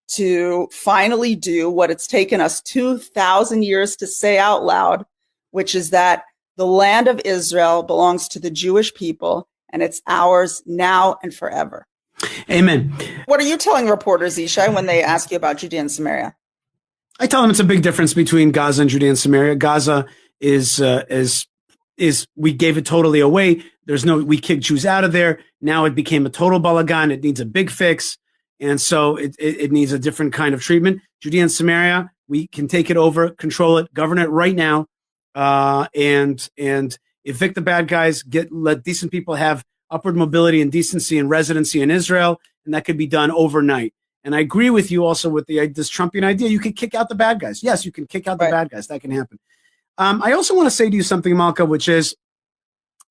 to finally do what it's taken us 2,000 years to say out loud, which is that the land of Israel belongs to the Jewish people, and it's ours now and forever. Amen. What are you telling reporters, Yishai, when they ask you about Judea and Samaria? I tell them it's a big difference between Gaza and Judea and Samaria. Gaza is we gave it totally away. We kicked Jews out of there. Now it became a total balagan. It needs a big fix. And so it needs a different kind of treatment. Judea and Samaria, we can take it over, control it, govern it right now, and evict the bad guys, let decent people have upward mobility and decency and residency in Israel, and that could be done overnight. And I agree with you also with this Trumpian idea. You can kick out the bad guys. Yes, you can kick out the bad guys. That can happen. I also want to say to you something, Malka, which is,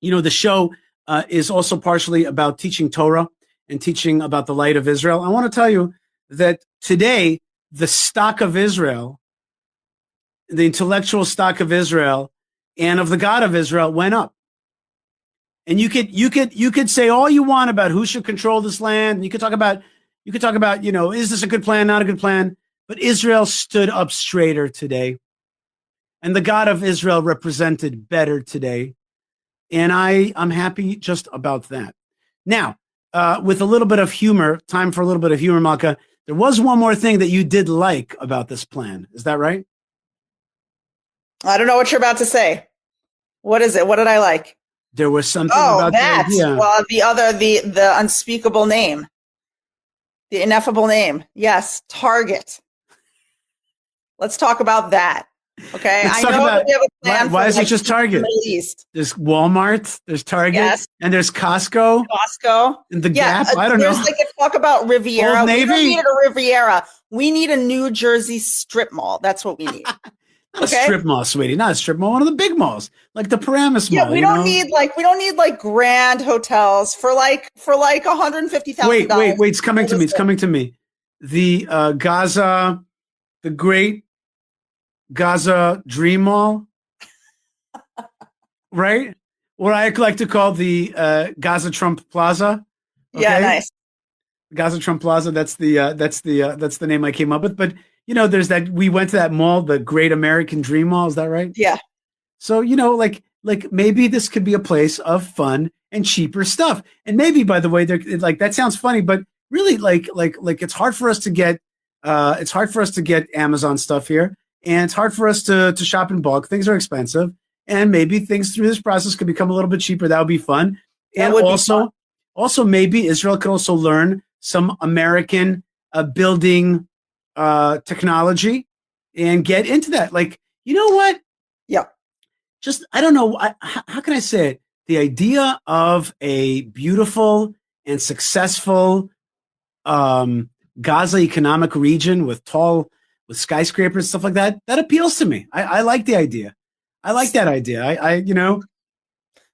the show is also partially about teaching Torah and teaching about the light of Israel. I want to tell you that today, the stock of Israel, the intellectual stock of Israel and of the God of Israel went up. And you could say all you want about who should control this land. And you could talk about, is this a good plan, not a good plan? But Israel stood up straighter today. And the God of Israel represented better today. And I'm happy just about that. Now, with a little bit of humor, time for a little bit of humor, Malka, there was one more thing that you did like about this plan. Is that right? I don't know what you're about to say. What is it? What did I like? There was something about that. Well, the unspeakable name, the ineffable name. Yes, Target. Let's talk about that. Okay, I know that we have a plan. Why is it just Target? Middle East. There's Walmart, there's Target, and there's Costco. And the Gap. I don't know. There's talk about Riviera. Old Navy? We don't need a Riviera. We need a New Jersey strip mall. That's what we need. Not a strip mall, sweetie. Not a strip mall. One of the big malls, like the Paramus Mall. Yeah, we don't need grand hotels for $150,000. Wait! It's coming to me. The Gaza the great Gaza Dream Mall, right? What I like to call the Gaza Trump Plaza. Yeah, nice. Gaza Trump Plaza. That's the name I came up with. But there's that. We went to that mall, the Great American Dream Mall. Is that right? Yeah. So like maybe this could be a place of fun and cheaper stuff. And maybe, by the way, like that sounds funny, but really, like it's hard for us to get. It's hard for us to get Amazon stuff here, and it's hard for us to shop in bulk. Things are expensive, and maybe things through this process could become a little bit cheaper. That would be fun. And also maybe Israel could also learn some American building technology and get into that. Like, you know what? Yeah. Just, I don't know. How can I say it? The idea of a beautiful and successful Gaza economic region with skyscrapers and stuff like that, that appeals to me. I like the idea. I like that idea.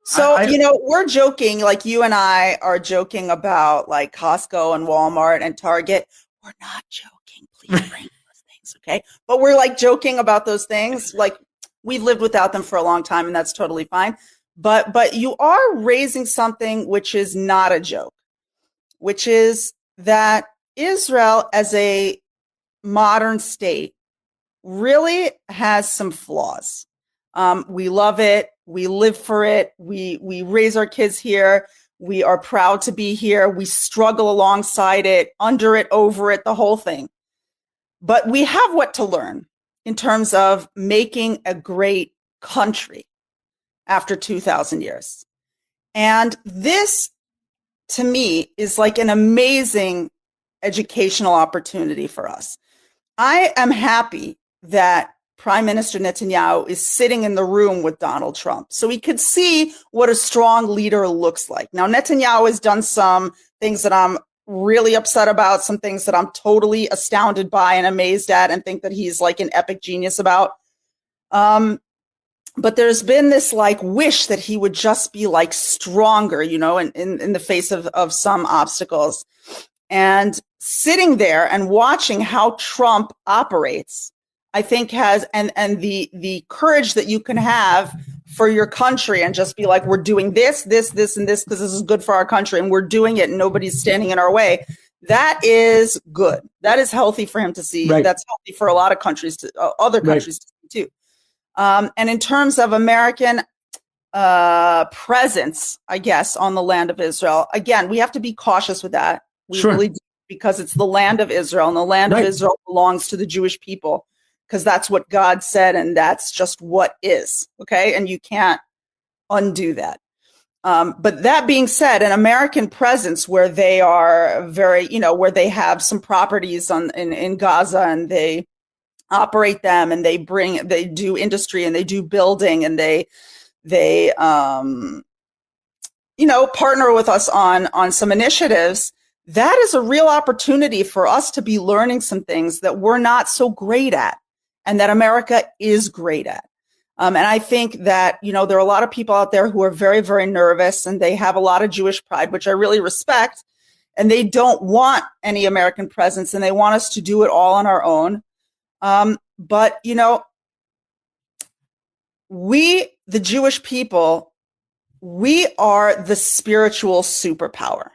So, we're joking, like you and I are joking about like Costco and Walmart and Target. We're not joking. Please bring those things, okay? But we're like joking about those things. Like we've lived without them for a long time, and that's totally fine. But you are raising something which is not a joke, which is that Israel as a modern state really has some flaws. We love it. We live for it. We raise our kids here. We are proud to be here. We struggle alongside it, under it, over it, the whole thing. But we have what to learn in terms of making a great country after 2,000 years. And this, to me, is like an amazing educational opportunity for us. I am happy that Prime Minister Netanyahu is sitting in the room with Donald Trump so he could see what a strong leader looks like. Now, Netanyahu has done some things that I'm really upset about, some things that I'm totally astounded by and amazed at and think that he's like an epic genius about. But there's been this like wish that he would just be like stronger, in the face of some obstacles. And sitting there and watching how Trump operates, I think has and the courage that you can have for your country and just be like, we're doing this, and this, because this is good for our country and we're doing it and nobody's standing in our way. That is good. That is healthy for him to see. Right. That's healthy for a lot of countries, other countries to see too. And in terms of American presence, I guess, on the land of Israel, again, we have to be cautious with that. We really do, because it's the land of Israel, and the land of Israel belongs to the Jewish people, because that's what God said, and that's just what is, okay? And you can't undo that. But that being said, an American presence where they are very, where they have some properties in Gaza and they operate them and they do industry and they do building and they partner with us on some initiatives, that is a real opportunity for us to be learning some things that we're not so great at and that America is great at. And I think that, there are a lot of people out there who are very, very nervous and they have a lot of Jewish pride, which I really respect. And they don't want any American presence and they want us to do it all on our own. But, we, the Jewish people, we are the spiritual superpower.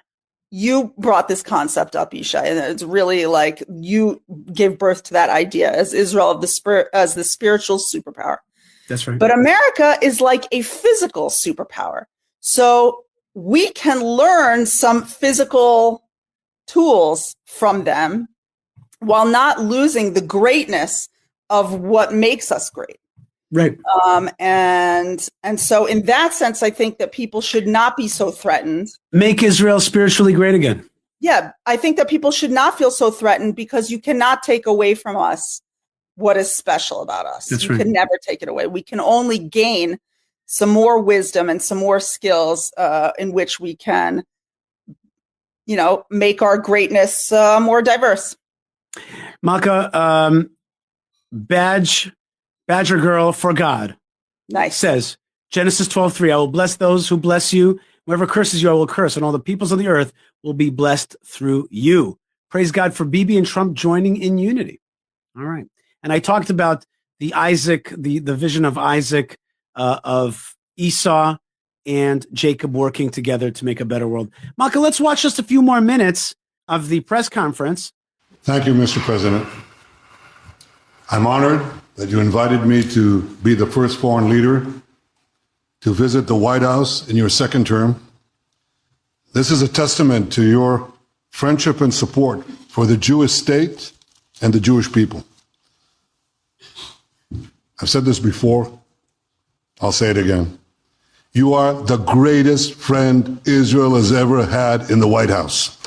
You brought this concept up, Yishai, and it's really like you gave birth to that idea as Israel as the spiritual superpower. That's right. But America is like a physical superpower. So we can learn some physical tools from them while not losing the greatness of what makes us great. Right. And so in that sense, I think that people should not be so threatened. Make Israel spiritually great again. Yeah, I think that people should not feel so threatened because you cannot take away from us what is special about us. That's you right. can never take it away. We can only gain some more wisdom and some more skills in which we can, make our greatness more diverse. Malka, Badger Girl for God. Nice. Says, Genesis 12:3, I will bless those who bless you. Whoever curses you, I will curse, and all the peoples of the earth will be blessed through you. Praise God for Bibi and Trump joining in unity. All right. And I talked about the vision of Isaac, of Esau and Jacob working together to make a better world. Malka, let's watch just a few more minutes of the press conference. Thank you, Mr. President. I'm honored that you invited me to be the first foreign leader to visit the White House in your second term. This is a testament to your friendship and support for the Jewish state and the Jewish people. I've said this before. I'll say it again. You are the greatest friend Israel has ever had in the White House.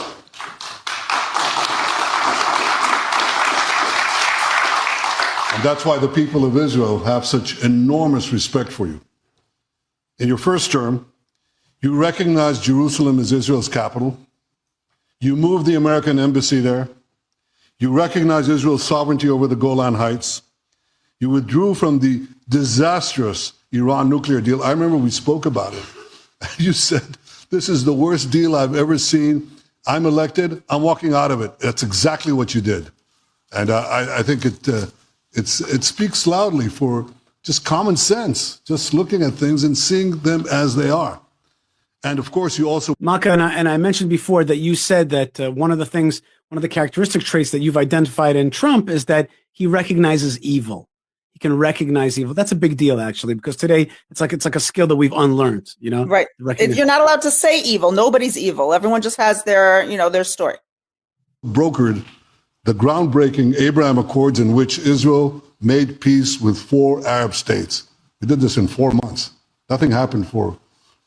And that's why the people of Israel have such enormous respect for you. In your first term, you recognized Jerusalem as Israel's capital. You moved the American embassy there. You recognized Israel's sovereignty over the Golan Heights. You withdrew from the disastrous Iran nuclear deal. I remember we spoke about it. You said, this is the worst deal I've ever seen. I'm elected. I'm walking out of it. That's exactly what you did. And I think it speaks loudly for just common sense, just looking at things and seeing them as they are. And of course, you also... Malka, and I mentioned before that you said that one of the characteristic traits that you've identified in Trump is that he recognizes evil. He can recognize evil. That's a big deal, actually, because today it's like a skill that we've unlearned, you know? Right. You're not allowed to say evil. Nobody's evil. Everyone just has their story. Brokered the groundbreaking Abraham Accords in which Israel made peace with 4 Arab states. We did this in 4 months. Nothing happened for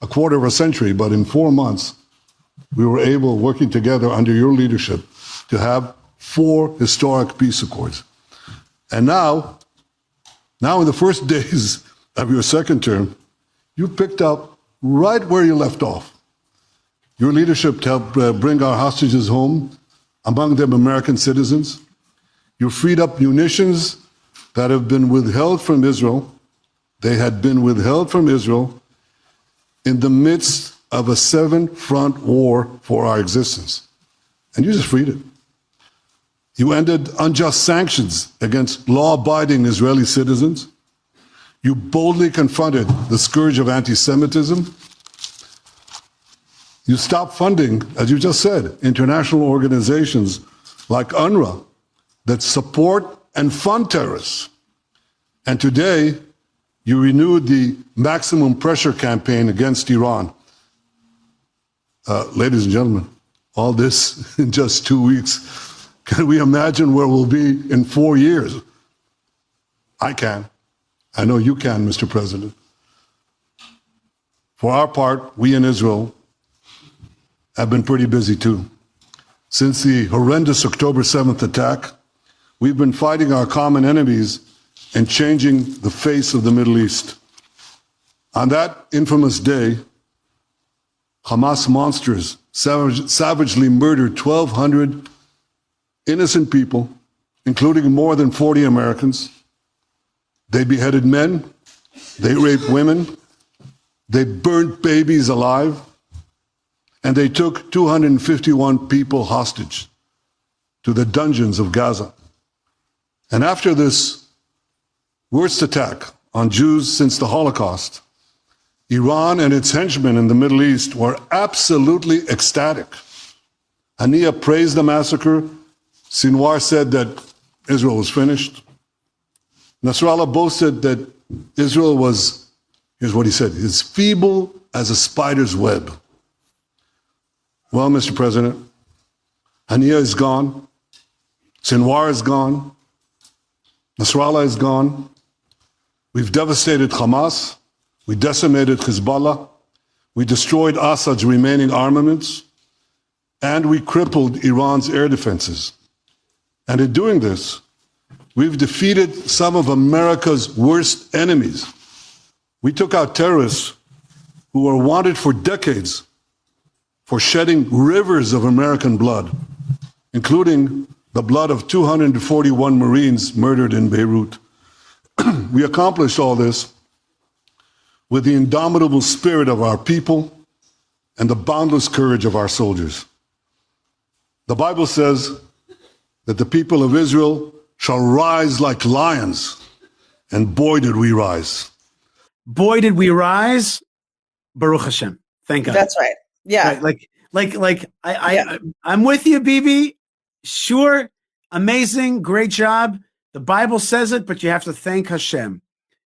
a quarter of a century, but in 4 months, we were able, working together under your leadership, to have 4 historic peace accords. And now in the first days of your second term, you picked up right where you left off. Your leadership helped bring our hostages home, among them American citizens. You freed up munitions that have been withheld from Israel. They had been withheld from Israel in the midst of a 7-front war for our existence. And you just freed it. You ended unjust sanctions against law-abiding Israeli citizens. You boldly confronted the scourge of anti-Semitism. You stopped funding, as you just said, international organizations like UNRWA that support and fund terrorists. And today, you renewed the maximum pressure campaign against Iran. Ladies and gentlemen, all this in just 2 weeks. Can we imagine where we'll be in 4 years? I can. I know you can, Mr. President. For our part, we in Israel have been pretty busy too. Since the horrendous October 7th attack, we've been fighting our common enemies and changing the face of the Middle East. On that infamous day, Hamas monsters savagely murdered 1,200 innocent people, including more than 40 Americans. They beheaded men, they raped women, they burnt babies alive, and they took 251 people hostage to the dungeons of Gaza. And after this worst attack on Jews since the Holocaust, Iran and its henchmen in the Middle East were absolutely ecstatic. Haniya praised the massacre. Sinwar said that Israel was finished. Nasrallah boasted that Israel was, here's what he said, as feeble as a spider's web. Well, Mr. President, Haniya is gone. Sinwar is gone. Nasrallah is gone. We've devastated Hamas. We decimated Hezbollah. We destroyed Assad's remaining armaments. And we crippled Iran's air defenses. And in doing this, we've defeated some of America's worst enemies. We took out terrorists who were wanted for decades for shedding rivers of American blood, including the blood of 241 Marines murdered in Beirut. We accomplished all this with the indomitable spirit of our people and the boundless courage of our soldiers. The Bible says that the people of Israel shall rise like lions, and boy did we rise. Boy, did we rise. Baruch Hashem. Thank God. That's right. Yeah. Right, I'm with you, Bibi. Sure. Amazing. Great job. The Bible says it, but you have to thank Hashem.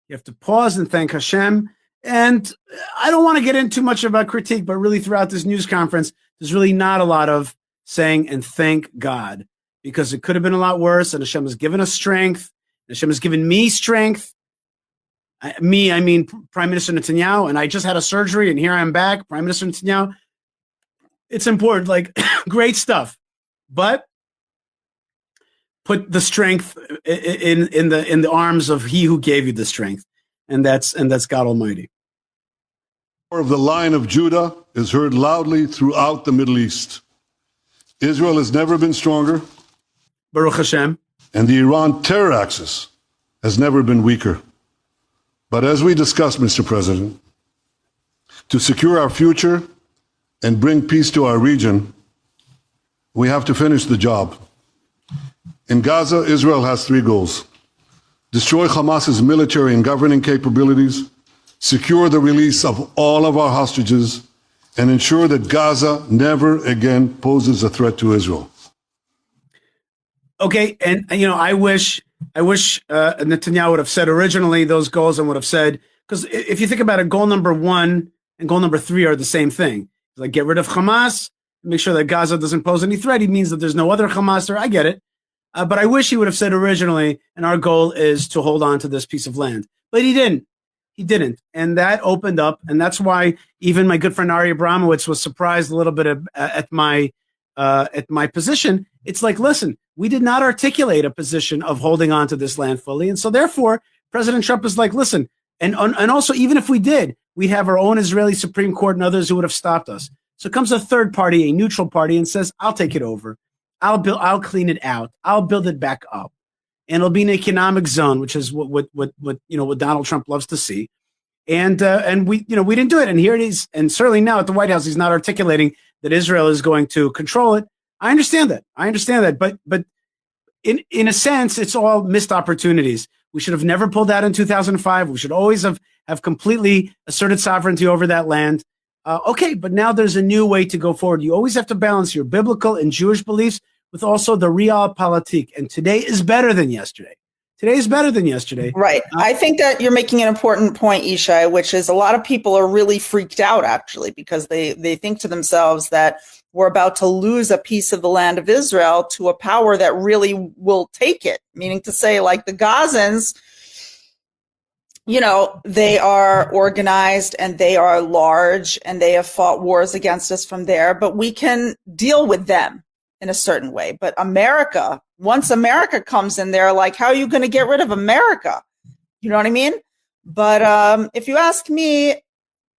You have to pause and thank Hashem. And I don't want to get into much about critique, but really throughout this news conference, there's really not a lot of saying and thank God, because it could have been a lot worse. And Hashem has given us strength. Hashem has given me strength. I mean Prime Minister Netanyahu, and I just had a surgery, and here I am back, Prime Minister Netanyahu. It's important, like great stuff, but put the strength in the arms of He who gave you the strength, and that's God Almighty. The roar of the Lion of Judah is heard loudly throughout the Middle East. Israel has never been stronger, Baruch Hashem, and the Iran terror axis has never been weaker. But as we discussed, Mr. President, to secure our future and bring peace to our region, we have to finish the job. In Gaza, Israel has 3 goals: destroy Hamas's military and governing capabilities, secure the release of all of our hostages, and ensure that Gaza never again poses a threat to Israel. Okay, and I wish Netanyahu would have said originally those goals, and would have said, because if you think about it, goal number 1 and goal number 3 are the same thing. Like, get rid of Hamas, make sure that Gaza doesn't pose any threat. He means that there's no other Hamas there. I get it. But I wish he would have said originally, and our goal is to hold on to this piece of land. But he didn't. He didn't. And that opened up, and that's why even my good friend Ari Abramowitz was surprised a little bit at my position. It's like, listen, we did not articulate a position of holding on to this land fully. And so therefore, President Trump is like, listen, and also, even if we did, we'd have our own Israeli Supreme Court and others who would have stopped us. So comes a third party, a neutral party, and says, I'll take it over. I'll clean it out. I'll build it back up. And it'll be an economic zone, which is what Donald Trump loves to see. And we didn't do it. And here it is. And certainly now at the White House, he's not articulating that Israel is going to control it. I understand that. But in a sense, it's all missed opportunities. We should have never pulled out in 2005. We should always have completely asserted sovereignty over that land. Okay, but now there's a new way to go forward. You always have to balance your biblical and Jewish beliefs with also the realpolitik. And today is better than yesterday. Right. I think that you're making an important point, Yishai, which is a lot of people are really freaked out, actually, because they think to themselves that we're about to lose a piece of the land of Israel to a power that really will take it, meaning to say, like, the Gazans, they are organized and they are large and they have fought wars against us from there, but we can deal with them in a certain way. But America, once America comes in there, like, how are you going to get rid of America? You know what I mean? But if you ask me,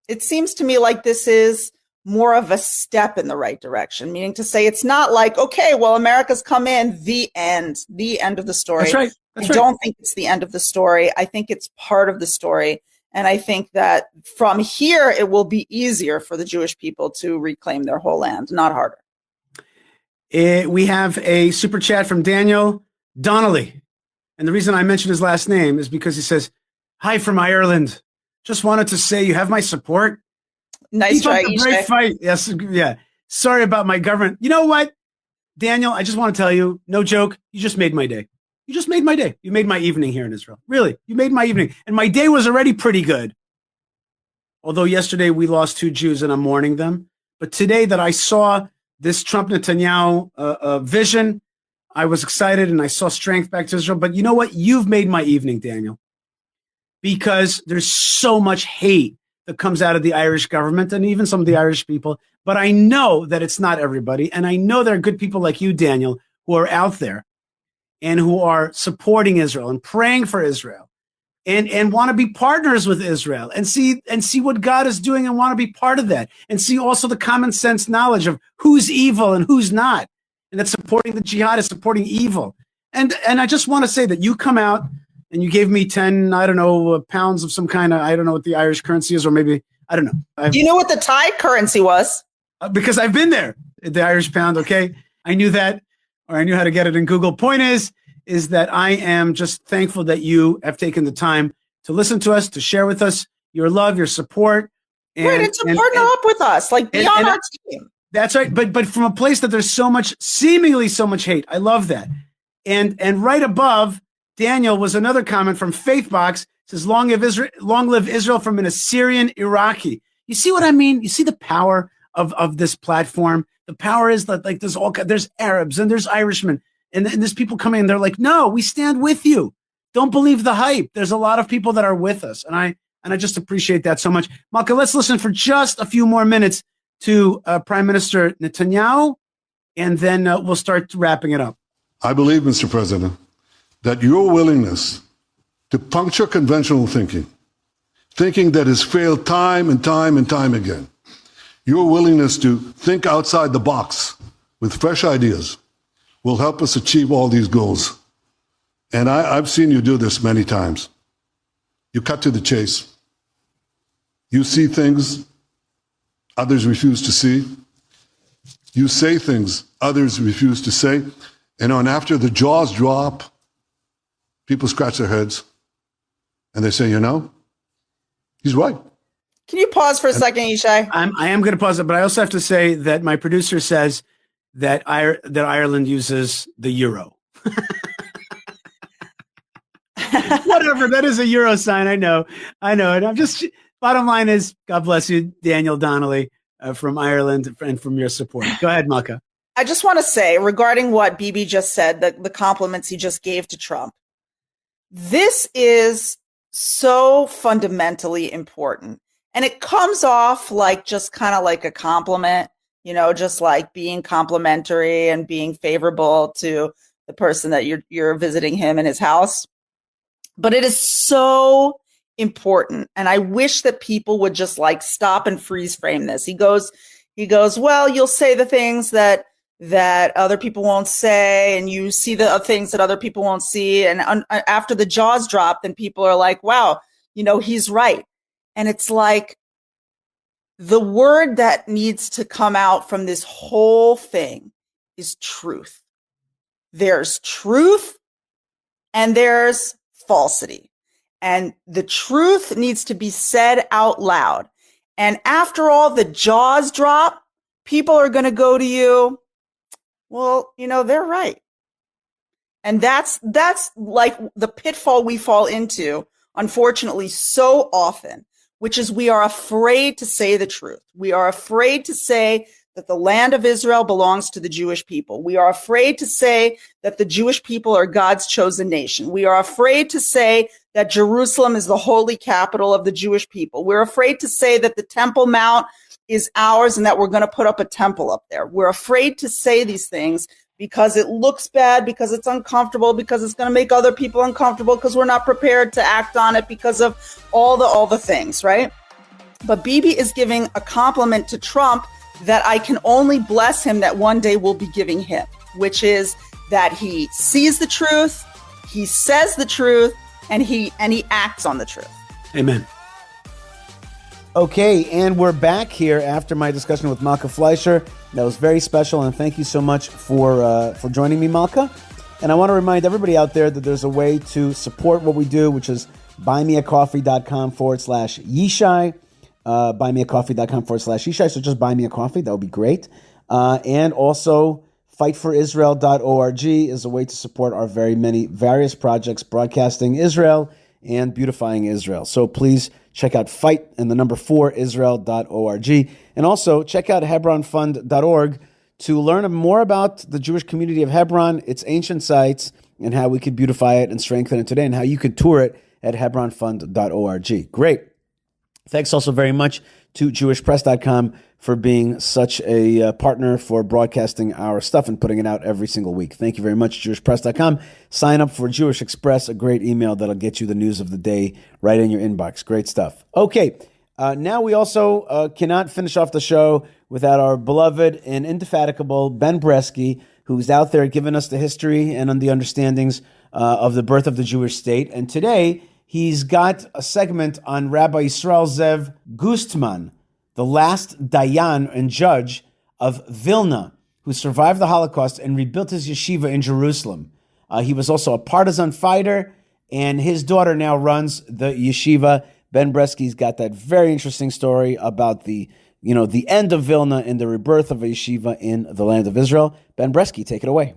it seems to me like this is more of a step in the right direction, meaning to say it's not like, okay, well, America's come in, the end of the story. That's right. I don't think it's the end of the story. I think it's part of the story. And I think that from here, it will be easier for the Jewish people to reclaim their whole land, not harder. We have a super chat from Daniel Donnelly. And the reason I mentioned his last name is because he says, hi from Ireland. Just wanted to say you have my support. Nice try, Yishai. Great fight. Yes, yeah. Sorry about my government. You know what, Daniel? I just want to tell you, no joke. You just made my day. You made my evening here in Israel. Really, you made my evening, and my day was already pretty good. Although yesterday we lost 2 Jews, and I'm mourning them. But today that I saw this Trump Netanyahu vision, I was excited, and I saw strength back to Israel. But you know what? You've made my evening, Daniel, because there's so much hate that comes out of the Irish government and even some of the Irish people. But I know that it's not everybody. And I know there are good people like you, Daniel, who are out there and who are supporting Israel and praying for Israel and want to be partners with Israel and see what God is doing and want to be part of that and see also the common sense knowledge of who's evil and who's not. And that supporting the jihad is supporting evil. And I just want to say that you come out and you gave me 10, pounds of some kind of, I don't know what the Irish currency is, or maybe, I don't know. Do you know what the Thai currency was? Because I've been there, the Irish pound, okay? I knew that, or I knew how to get it in Google. Point is, is that I am just thankful that you have taken the time to listen to us, to share with us your love, your support. And to partner up with us, like be on our team. That's right. But from a place that there's seemingly so much hate. I love that. And right above Daniel was another comment from Faithbox. It says, long live Israel from an Assyrian Iraqi. You see what I mean? You see the power of this platform? The power is that like there's Arabs and there's Irishmen and there's people coming and they're like, no, we stand with you. Don't believe the hype. There's a lot of people that are with us. And I just appreciate that so much. Malka, let's listen for just a few more minutes to Prime Minister Netanyahu, and then we'll start wrapping it up. I believe, Mr. President, that your willingness to puncture conventional thinking that has failed time and time and time again, your willingness to think outside the box with fresh ideas will help us achieve all these goals. And I've seen you do this many times. You cut to the chase. You see things others refuse to see. You say things others refuse to say. And after the jaws drop, people scratch their heads and they say, he's right. Can you pause for a second, Yishai? I am going to pause it, but I also have to say that my producer says that Ireland uses the euro. Whatever, that is a euro sign. I know. And I'm just, bottom line is, God bless you, Daniel Donnelly from Ireland, and from your support. Go ahead, Malka. I just want to say regarding what Bibi just said, the compliments he just gave to Trump. This is so fundamentally important. And it comes off like just kind of like a compliment, just like being complimentary and being favorable to the person that you're visiting him in his house. But it is so important. And I wish that people would just like stop and freeze frame this. He goes, well, you'll say the things that other people won't say, and you see the things that other people won't see. And after the jaws drop, then people are like, wow, he's right. And it's like the word that needs to come out from this whole thing is truth. There's truth and there's falsity. And the truth needs to be said out loud. And after all the jaws drop, people are going to go to you, well, they're right. And that's like the pitfall we fall into, unfortunately, so often, which is we are afraid to say the truth. We are afraid to say that the land of Israel belongs to the Jewish people. We are afraid to say that the Jewish people are God's chosen nation. We are afraid to say that Jerusalem is the holy capital of the Jewish people. We're afraid to say that the Temple Mount is ours and that we're going to put up a temple up there. We're afraid to say these things because it looks bad, because it's uncomfortable, because it's going to make other people uncomfortable, because we're not prepared to act on it because of all the things, right? But Bibi is giving a compliment to Trump that I can only bless him that one day we'll be giving him, which is that he sees the truth, he says the truth, and he acts on the truth. Amen. Okay, and we're back here after my discussion with Malka Fleisher. That was very special, and thank you so much for joining me, Malka. And I want to remind everybody out there that there's a way to support what we do, which is buymeacoffee.com/Yishai. Buymeacoffee.com/Yishai. So just buy me a coffee. That would be great. And also fightforisrael.org is a way to support our various projects broadcasting Israel and beautifying Israel. So please check out fight and the number 4israel.org. And also check out hebronfund.org to learn more about the Jewish community of Hebron, its ancient sites, and how we could beautify it and strengthen it today, and how you could tour it at hebronfund.org. Great. Thanks also very much to jewishpress.com for being such a partner for broadcasting our stuff and putting it out every single week. Thank you very much, jewishpress.com. Sign up for Jewish Express, a great email that'll get you the news of the day right in your inbox. Great stuff. Okay, now we also cannot finish off the show without our beloved and indefatigable Ben Bresky, who's out there giving us the history and on the understandings of the birth of the Jewish state. And today, he's got a segment on Rabbi Yisrael Zev Gustman, the last Dayan and judge of Vilna, who survived the Holocaust and rebuilt his yeshiva in Jerusalem. He was also a partisan fighter, and his daughter now runs the yeshiva. Ben Bresky's got that very interesting story about the end of Vilna and the rebirth of a yeshiva in the land of Israel. Ben Bresky, take it away.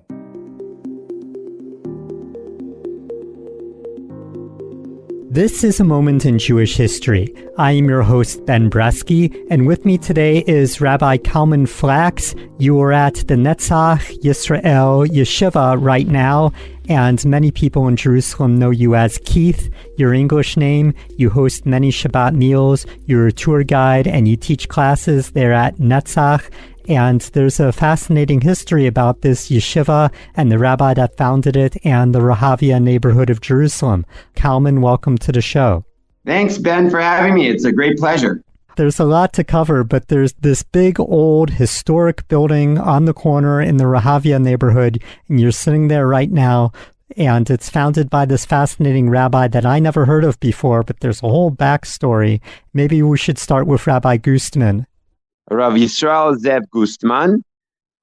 This is a moment in Jewish history. I am your host, Ben Bresky, and with me today is Rabbi Kalman Flax. You are at the Netzach Yisrael Yeshiva right now, and many people in Jerusalem know you as Keith, your English name. You host many Shabbat meals, you're a tour guide, and you teach classes there at Netzach. And there's a fascinating history about this yeshiva and the rabbi that founded it and the Rehavia neighborhood of Jerusalem. Kalman, welcome to the show. Thanks, Ben, for having me. It's a great pleasure. There's a lot to cover, but there's this big, old, historic building on the corner in the Rehavia neighborhood, and you're sitting there right now, and it's founded by this fascinating rabbi that I never heard of before, but there's a whole backstory. Maybe we should start with Rabbi Gustman. Rav Yisrael Zev Gustman,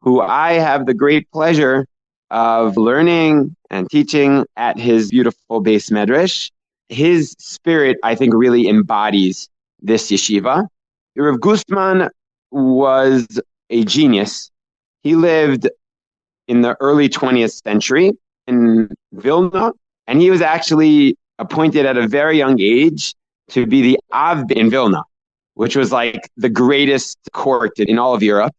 who I have the great pleasure of learning and teaching at his beautiful Beis Medrash. His spirit, I think, really embodies this yeshiva. Rav Gustman was a genius. He lived in the early 20th century in Vilna, and he was actually appointed at a very young age to be the Av in Vilna, which was like the greatest court in all of Europe.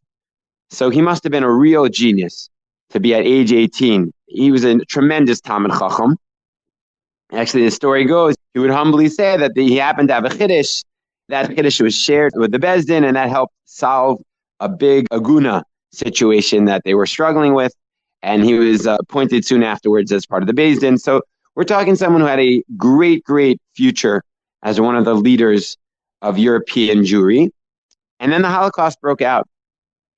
So he must have been a real genius to be at age 18. He was a tremendous Talmid Chacham. Actually, the story goes, he would humbly say that he happened to have a Chiddush. That Chiddush was shared with the Beis Din, and that helped solve a big Aguna situation that they were struggling with. And he was appointed soon afterwards as part of the Beis Din. So we're talking someone who had a great, great future as one of the leaders of European Jewry. And then the Holocaust broke out,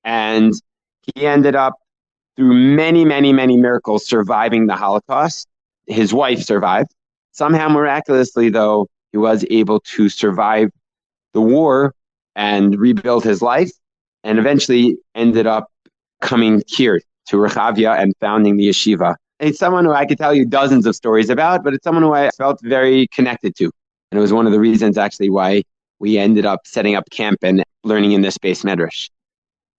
and he ended up, through many, many, many miracles, surviving the Holocaust. His wife survived. Somehow, miraculously, though, he was able to survive the war and rebuild his life, and eventually ended up coming here to Rehavia and founding the yeshiva. It's someone who I could tell you dozens of stories about, but it's someone who I felt very connected to. And it was one of the reasons, actually, why we ended up setting up camp and learning in this Beis Medrash.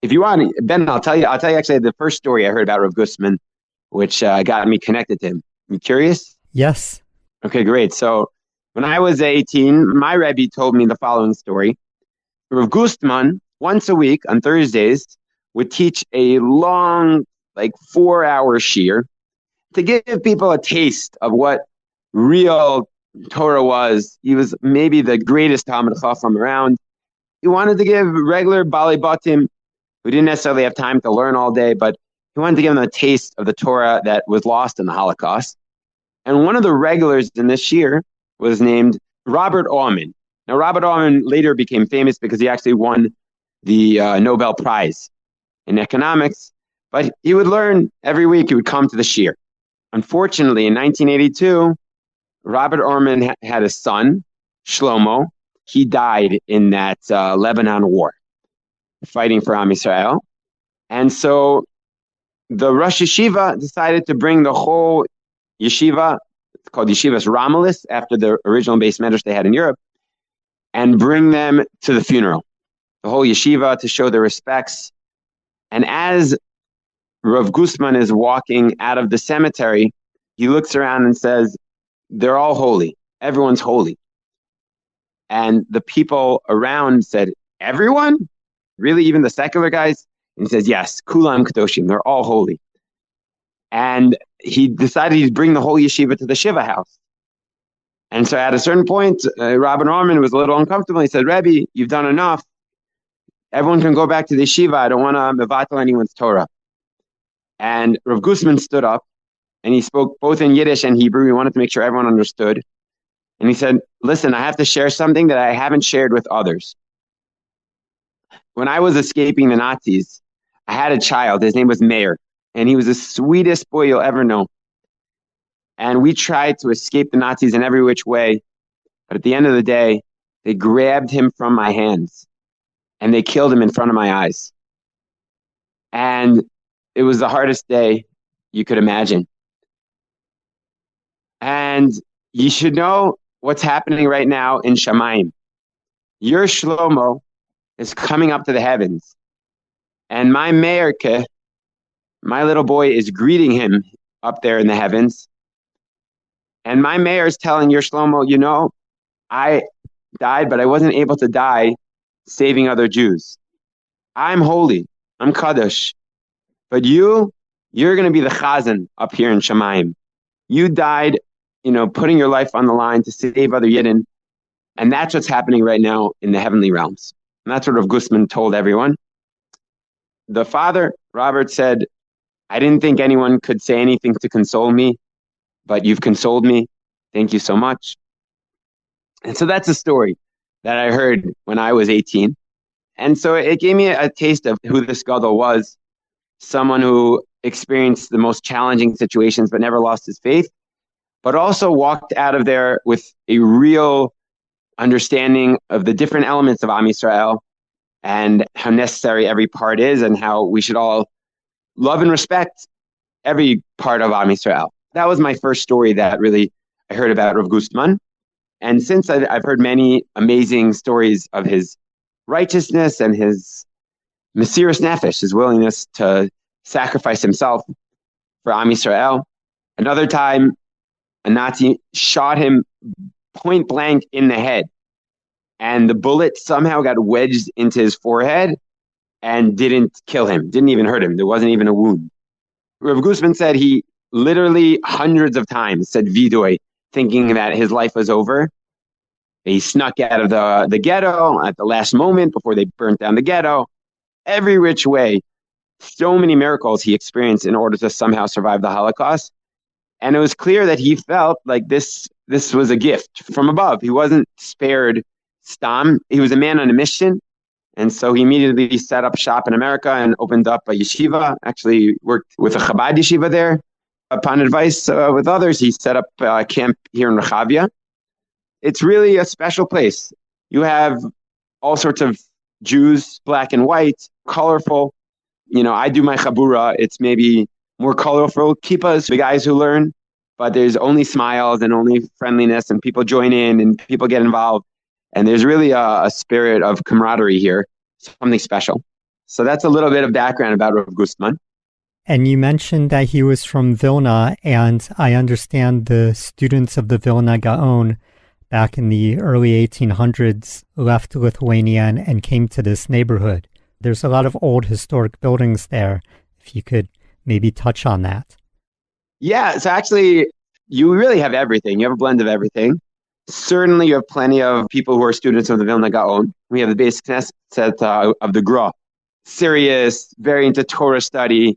If you want, Ben, I'll tell you actually the first story I heard about Rav Gustman, which got me connected to him. You curious? Yes. Okay, great. So when I was 18, my Rebbe told me the following story. Rav Gustman, once a week on Thursdays, would teach a long, 4-hour shiur to give people a taste of what real Torah was. He was maybe the greatest Talmid Chacham around. He wanted to give regular Balei Batim who didn't necessarily have time to learn all day, but he wanted to give them a taste of the Torah that was lost in the Holocaust. And one of the regulars in this shiur was named Robert Aumann. Now, Robert Aumann later became famous because he actually won the Nobel Prize in economics, but he would learn every week. He would come to the shiur. Unfortunately, in 1982, Robert Aumann had a son, Shlomo. He died in that Lebanon war, fighting for Am Yisrael. And so the Rosh Yeshiva decided to bring the whole yeshiva, it's called Yeshivas Ramalis, after the original Beis Medrash they had in Europe, and bring them to the funeral. The whole yeshiva to show their respects. And as Rav Gustman is walking out of the cemetery, he looks around and says, they're all holy. Everyone's holy. And the people around said, everyone? Really, even the secular guys? And he says, yes, Kulam Kadoshim, they're all holy. And he decided he'd bring the whole yeshiva to the Shiva house. And so at a certain point, Rabbi Norman was a little uncomfortable. He said, Rebbe, you've done enough. Everyone can go back to the yeshiva. I don't want to mevatel anyone's Torah. And Rav Gustman stood up, and he spoke both in Yiddish and Hebrew. He wanted to make sure everyone understood. And he said, listen, I have to share something that I haven't shared with others. When I was escaping the Nazis, I had a child. His name was Meir, and he was the sweetest boy you'll ever know. And we tried to escape the Nazis in every which way. But at the end of the day, they grabbed him from my hands, and they killed him in front of my eyes. And it was the hardest day you could imagine. And you should know what's happening right now in Shamayim. Your Shlomo is coming up to the heavens. And my Meirke, my little boy, is greeting him up there in the heavens. And my mayor is telling your Shlomo, you know, I died, but I wasn't able to die saving other Jews. I'm holy. I'm Kaddish. But you're going to be the Chazan up here in Shamayim. You died, putting your life on the line to save other Yidden. And that's what's happening right now in the heavenly realms. And that's what Rav Gustman told everyone. The father, Robert, said, I didn't think anyone could say anything to console me, but you've consoled me. Thank you so much. And so that's a story that I heard when I was 18. And so it gave me a taste of who this Gadol was, someone who experienced the most challenging situations but never lost his faith, but also walked out of there with a real understanding of the different elements of Am Yisrael and how necessary every part is and how we should all love and respect every part of Am Yisrael. That was my first story that really I heard about Rav Gustman. And since I've heard many amazing stories of his righteousness and his Mesiras Nefesh, his willingness to sacrifice himself for Am Yisrael. Another time, a Nazi shot him point blank in the head, and the bullet somehow got wedged into his forehead and didn't kill him, didn't even hurt him. There wasn't even a wound. Rav Gustman said he literally hundreds of times said Vidoy, thinking that his life was over. He snuck out of the ghetto at the last moment before they burnt down the ghetto. Every which way, so many miracles he experienced in order to somehow survive the Holocaust. And it was clear that he felt like this was a gift from above. He wasn't spared Stam. He was a man on a mission. And so he immediately set up shop in America and opened up a yeshiva, actually worked with a Chabad yeshiva there. Upon advice with others, he set up a camp here in Rehavia. It's really a special place. You have all sorts of Jews, black and white, colorful. I do my chabura. It's maybe more colorful kippas, the guys who learn, but there's only smiles and only friendliness, and people join in and people get involved. And there's really a spirit of camaraderie here, something special. So that's a little bit of background about Rav Gustman. And you mentioned that he was from Vilna, and I understand the students of the Vilna Gaon back in the early 1800s left Lithuania and came to this neighborhood. There's a lot of old historic buildings there. If you could maybe touch on that. Yeah, so actually, you really have everything. You have a blend of everything. Certainly, you have plenty of people who are students of the Vilna Gaon. We have the basic Knesset of the Gra. Serious, very into Torah study.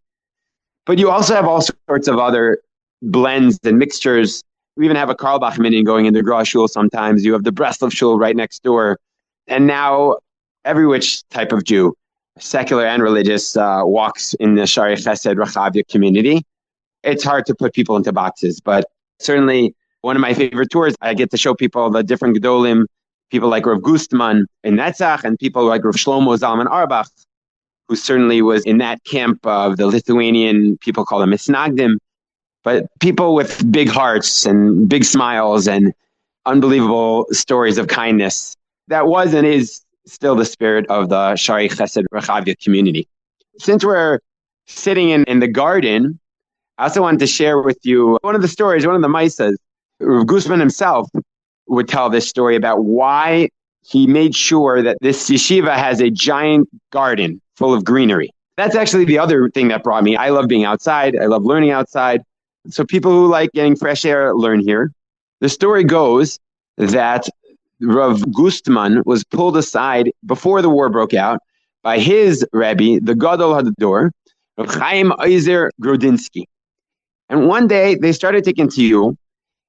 But you also have all sorts of other blends and mixtures. We even have a Karlbach minion going in the Gra Shul sometimes. You have the Breslov Shul right next door. And now every which type of Jew, secular and religious, walks in the Shari Chesed Rehavia community. It's hard to put people into boxes, but certainly one of my favorite tours, I get to show people the different Gedolim, people like Rav Gustman in Netzach, and people like Rav Shlomo Zalman Auerbach, who certainly was in that camp of the Lithuanian, people call them Misnagdim, but people with big hearts and big smiles and unbelievable stories of kindness. That was and is still the spirit of the Shari Chesed Rehavia community. Since we're sitting in the garden, I also wanted to share with you one of the stories, one of the Maisas. Rav Gustman himself would tell this story about why he made sure that this yeshiva has a giant garden full of greenery. That's actually the other thing that brought me. I love being outside. I love learning outside. So people who like getting fresh air learn here. The story goes that Rav Gustman was pulled aside before the war broke out by his Rebbe, the Gadol Hador, Rav Chaim Oizer Grodinsky. And one day they started taking tiyul,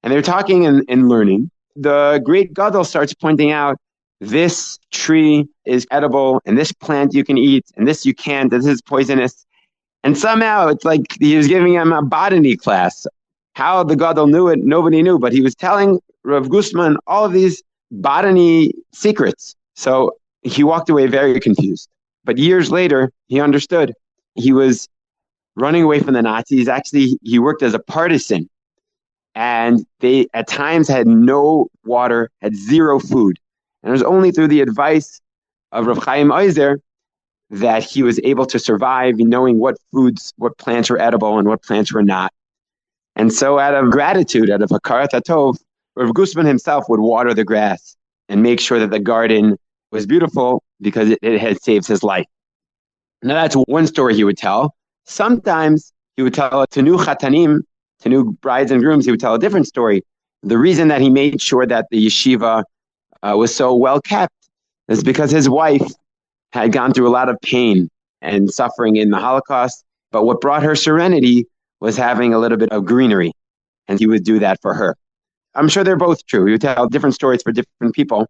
and they're talking and learning. The great Gadol starts pointing out, this tree is edible, and this plant you can eat, and this you can't, this is poisonous. And somehow it's like he was giving him a botany class. How the Gadol knew it, nobody knew, but he was telling Rav Gustman all of these botany secrets. So he walked away very confused. But years later, he understood. He was running away from the Nazis. Actually, he worked as a partisan and they at times had no water, had zero food. And it was only through the advice of Rav Chaim Oizer that he was able to survive, knowing what foods, what plants were edible and what plants were not. And so out of gratitude, out of Hakarat HaTov, Rav Gustman himself would water the grass and make sure that the garden was beautiful because it had saved his life. Now that's one story he would tell. Sometimes he would tell to new chatanim, to new brides and grooms, he would tell a different story. The reason that he made sure that the yeshiva was so well kept is because his wife had gone through a lot of pain and suffering in the Holocaust. But what brought her serenity was having a little bit of greenery. And he would do that for her. I'm sure they're both true. He would tell different stories for different people.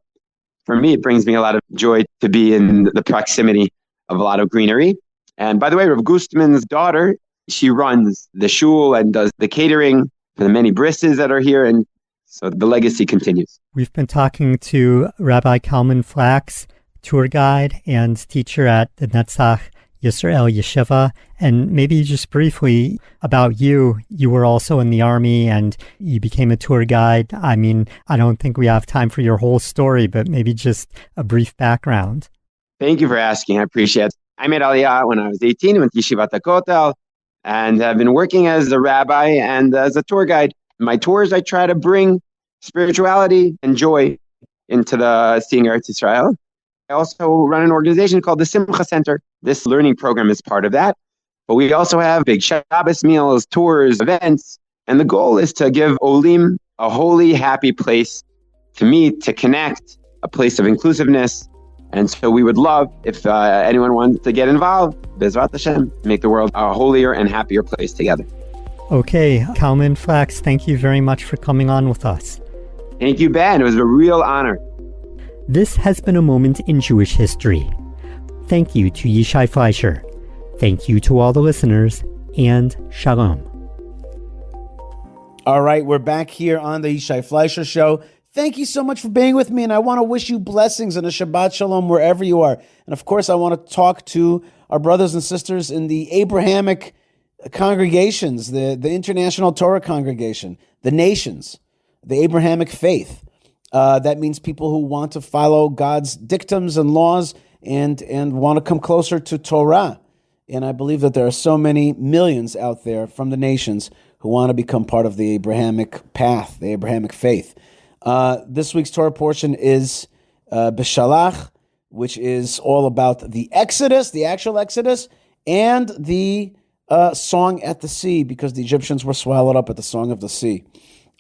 For me, it brings me a lot of joy to be in the proximity of a lot of greenery. And by the way, Rav Gustman's daughter, she runs the shul and does the catering for the many brises that are here. And so the legacy continues. We've been talking to Rabbi Kalman Flax, tour guide and teacher at the Netzach Yisrael Yeshiva. And maybe just briefly about you. You were also in the army and you became a tour guide. I mean, I don't think we have time for your whole story, but maybe just a brief background. Thank you for asking. I appreciate it. I made Aliyah when I was 18, went to Yeshivat HaKotel, and I've been working as a rabbi and as a tour guide. In my tours, I try to bring spirituality and joy into the Seeing Eretz Yisrael. I also run an organization called the Simcha Center. This learning program is part of that. But we also have big Shabbos meals, tours, events. And the goal is to give Olim a holy, happy place to meet, to connect, a place of inclusiveness. And so we would love if anyone wants to get involved, Bezrat Hashem, make the world a holier and happier place together. Okay, Kalman Flax, thank you very much for coming on with us. Thank you, Ben. It was a real honor. This has been a moment in Jewish history. Thank you to Yishai Fleisher. Thank you to all the listeners, and Shalom. All right, we're back here on the Yishai Fleisher Show. Thank you so much for being with me, and I want to wish you blessings and a Shabbat Shalom wherever you are. And of course, I want to talk to our brothers and sisters in the Abrahamic congregations, the International Torah Congregation, the nations, the Abrahamic faith. That means people who want to follow God's dictums and laws and want to come closer to Torah. And I believe that there are so many millions out there from the nations who want to become part of the Abrahamic path, the Abrahamic faith. This week's Torah portion is Beshalach, which is all about the Exodus, the actual Exodus, and the song at the sea, because the Egyptians were swallowed up at the song of the sea.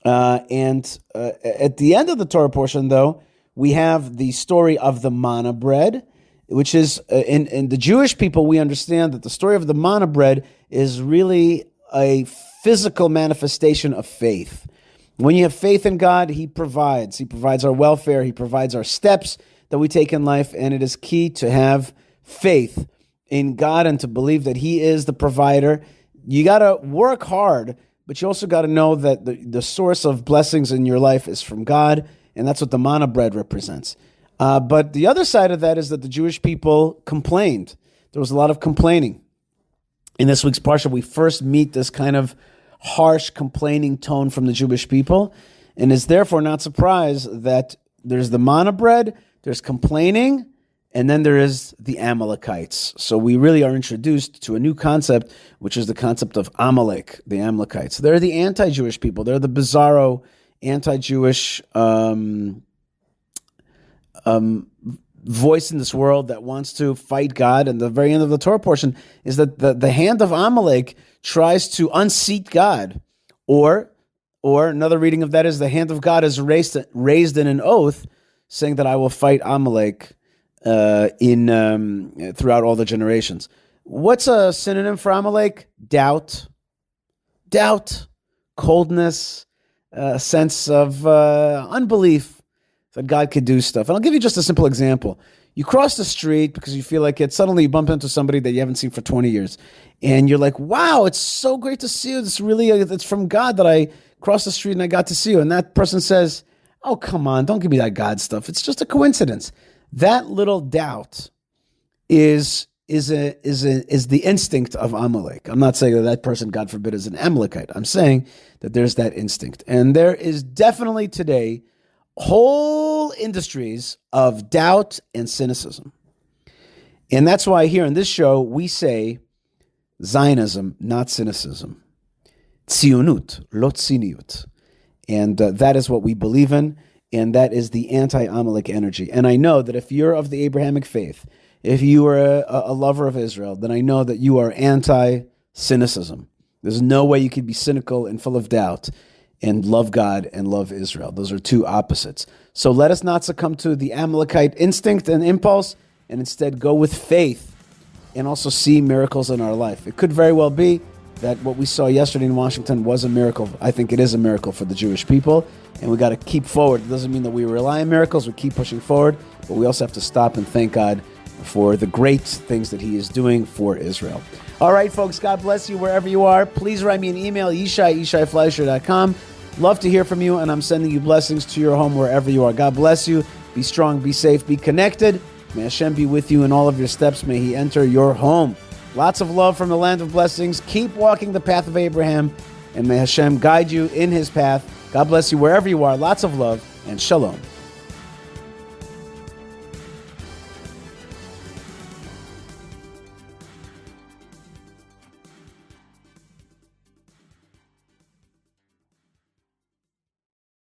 And at the end of the Torah portion, though, we have the story of the manna bread, which is, in the Jewish people, we understand that the story of the manna bread is really a physical manifestation of faith. When you have faith in God, He provides. He provides our welfare. He provides our steps that we take in life, and it is key to have faith in God and to believe that He is the provider. You got to work hard, but you also got to know that the source of blessings in your life is from God, and that's what the manna bread represents. But the other side of that is that the Jewish people complained. There was a lot of complaining. In this week's Parsha, we first meet this kind of harsh, complaining tone from the Jewish people, and is therefore not surprised that there's the manna bread, there's complaining, and then there is the Amalekites. So we really are introduced to a new concept, which is the concept of Amalek, the Amalekites. They're the anti-Jewish people. They're the bizarro, anti-Jewish voice in this world that wants to fight God. And the very end of the Torah portion is that the hand of Amalek tries to unseat God. Or another reading of that is the hand of God is raised in an oath, saying that I will fight Amalek throughout all the generations. What's a synonym for Amalek? Doubt, coldness, a sense of unbelief that God could do stuff. And I'll give you just a simple example. You cross the street because you feel like it. Suddenly you bump into somebody that you haven't seen for 20 years. And you're like, wow, it's so great to see you. It's from God that I crossed the street and I got to see you. And that person says, oh, come on, don't give me that God stuff. It's just a coincidence. That little doubt is is the instinct of Amalek. I'm not saying that person, God forbid, is an Amalekite. I'm saying that there's that instinct. And there is definitely today whole industries of doubt and cynicism. And that's why here in this show, we say Zionism, not cynicism. Tzionut, lo tziniut. And that is what we believe in. And that is the anti-Amalek energy. And I know that if you're of the Abrahamic faith, if you are a lover of Israel, then I know that you are anti-cynicism. There's no way you could be cynical and full of doubt and love God and love Israel. Those are two opposites. So let us not succumb to the Amalekite instinct and impulse, and instead go with faith and also see miracles in our life. It could very well be that what we saw yesterday in Washington was a miracle. I think it is a miracle for the Jewish people, and we got to keep forward. It doesn't mean that we rely on miracles. We keep pushing forward, but we also have to stop and thank God for the great things that he is doing for Israel. All right, folks, God bless you wherever you are. Please write me an email, yishaifleisher.com. Love to hear from you, and I'm sending you blessings to your home wherever you are. God bless you. Be strong, be safe, be connected. May Hashem be with you in all of your steps. May he enter your home. Lots of love from the land of blessings. Keep walking the path of Abraham, and may Hashem guide you in his path. God bless you wherever you are. Lots of love, and shalom.